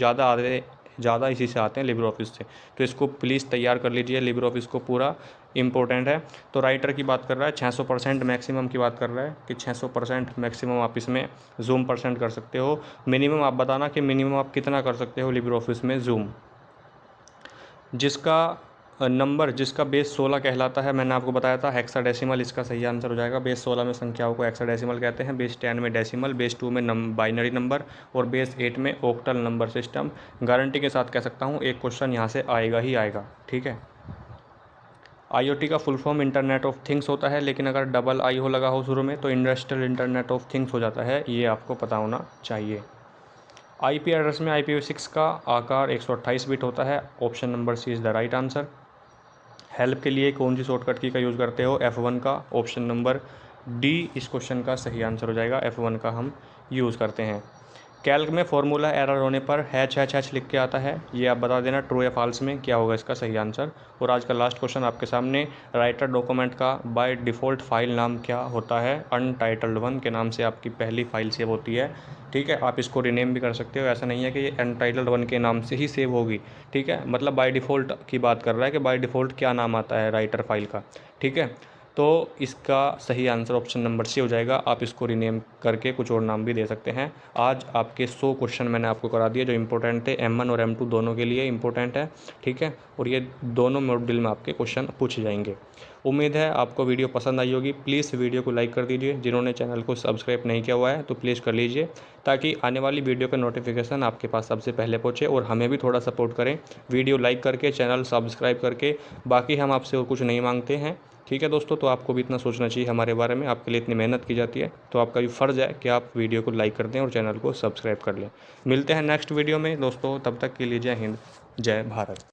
ज़्यादा इसी से आते हैं लिब्रे ऑफिस से, तो इसको प्लीज़ तैयार कर लीजिए, लिब्रे ऑफिस को पूरा इंपॉर्टेंट है। तो राइटर की बात कर रहा है, 600% मैक्सिमम की बात कर रहा है कि 600% मैक्सिमम आप इसमें जूम परसेंट कर सकते हो। मिनिमम आप बताना कि मिनिमम आप कितना कर सकते हो लिब्रे ऑफिस में जूम। जिसका बेस 16 कहलाता है, मैंने आपको बताया था हेक्साडेसिमल इसका सही आंसर हो जाएगा। बेस 16 में संख्याओं को हेक्साडेसिमल कहते हैं, बेस 10 में डेसिमल, बेस 2 में बाइनरी नंबर, और बेस 8 में ऑक्टल नंबर सिस्टम। गारंटी के साथ कह सकता हूँ एक क्वेश्चन यहाँ से आएगा ही आएगा, ठीक है। IoT का full form internet of things होता है, लेकिन अगर डबल आई हो लगा हो शुरू में तो इंडस्ट्रियल इंटरनेट ऑफ थिंग्स हो जाता है, ये आपको पता होना चाहिए। IP एड्रेस में IPv6 का आकार 128 बिट होता है, option number C is the right answer. Help के लिए कौन सी शॉर्टकट की का यूज़ करते हो? F1 का, ऑप्शन नंबर डी इस क्वेश्चन का सही आंसर हो जाएगा, F1 का हम यूज़ करते हैं। कैल्क में फॉर्मूला एरर होने पर हैच लिख के आता है, ये आप बता देना ट्रू या फॉल्स में क्या होगा इसका सही आंसर। और आज का लास्ट क्वेश्चन आपके सामने, राइटर डॉक्यूमेंट का बाय डिफ़ॉल्ट फाइल नाम क्या होता है? अनटाइटल्ड 1 के नाम से आपकी पहली फाइल सेव होती है, ठीक है। आप इसको रीनेम भी कर सकते हो, ऐसा नहीं है कि ये अनटाइटल्ड 1 के नाम से ही सेव होगी, ठीक है। मतलब बाय डिफ़ॉल्ट की बात कर रहा है कि बाय डिफ़ॉल्ट क्या नाम आता है राइटर फाइल का, ठीक है। तो इसका सही आंसर ऑप्शन नंबर सी हो जाएगा। आप इसको रीनेम करके कुछ और नाम भी दे सकते हैं। आज आपके 100 क्वेश्चन मैंने आपको करा दिए जो इंपॉर्टेंट थे, M1 और M2 दोनों के लिए इंपॉर्टेंट है, ठीक है। और ये दोनों मॉड्यूल में आपके क्वेश्चन पूछे जाएंगे। उम्मीद है आपको वीडियो पसंद आई होगी। प्लीज़ वीडियो को लाइक कर दीजिए, जिन्होंने चैनल को सब्सक्राइब नहीं किया हुआ है तो प्लीज़ कर लीजिए, ताकि आने वाली वीडियो का नोटिफिकेशन आपके पास सबसे पहले पहुँचे और हमें भी थोड़ा सपोर्ट करें वीडियो लाइक करके, चैनल सब्सक्राइब करके। बाकी हम आपसे और कुछ नहीं मांगते हैं, ठीक है दोस्तों। तो आपको भी इतना सोचना चाहिए हमारे बारे में, आपके लिए इतनी मेहनत की जाती है, तो आपका भी फ़र्ज़ है कि आप वीडियो को लाइक कर दें और चैनल को सब्सक्राइब कर लें। मिलते हैं नेक्स्ट वीडियो में दोस्तों, तब तक के लिए जय हिंद, जय भारत।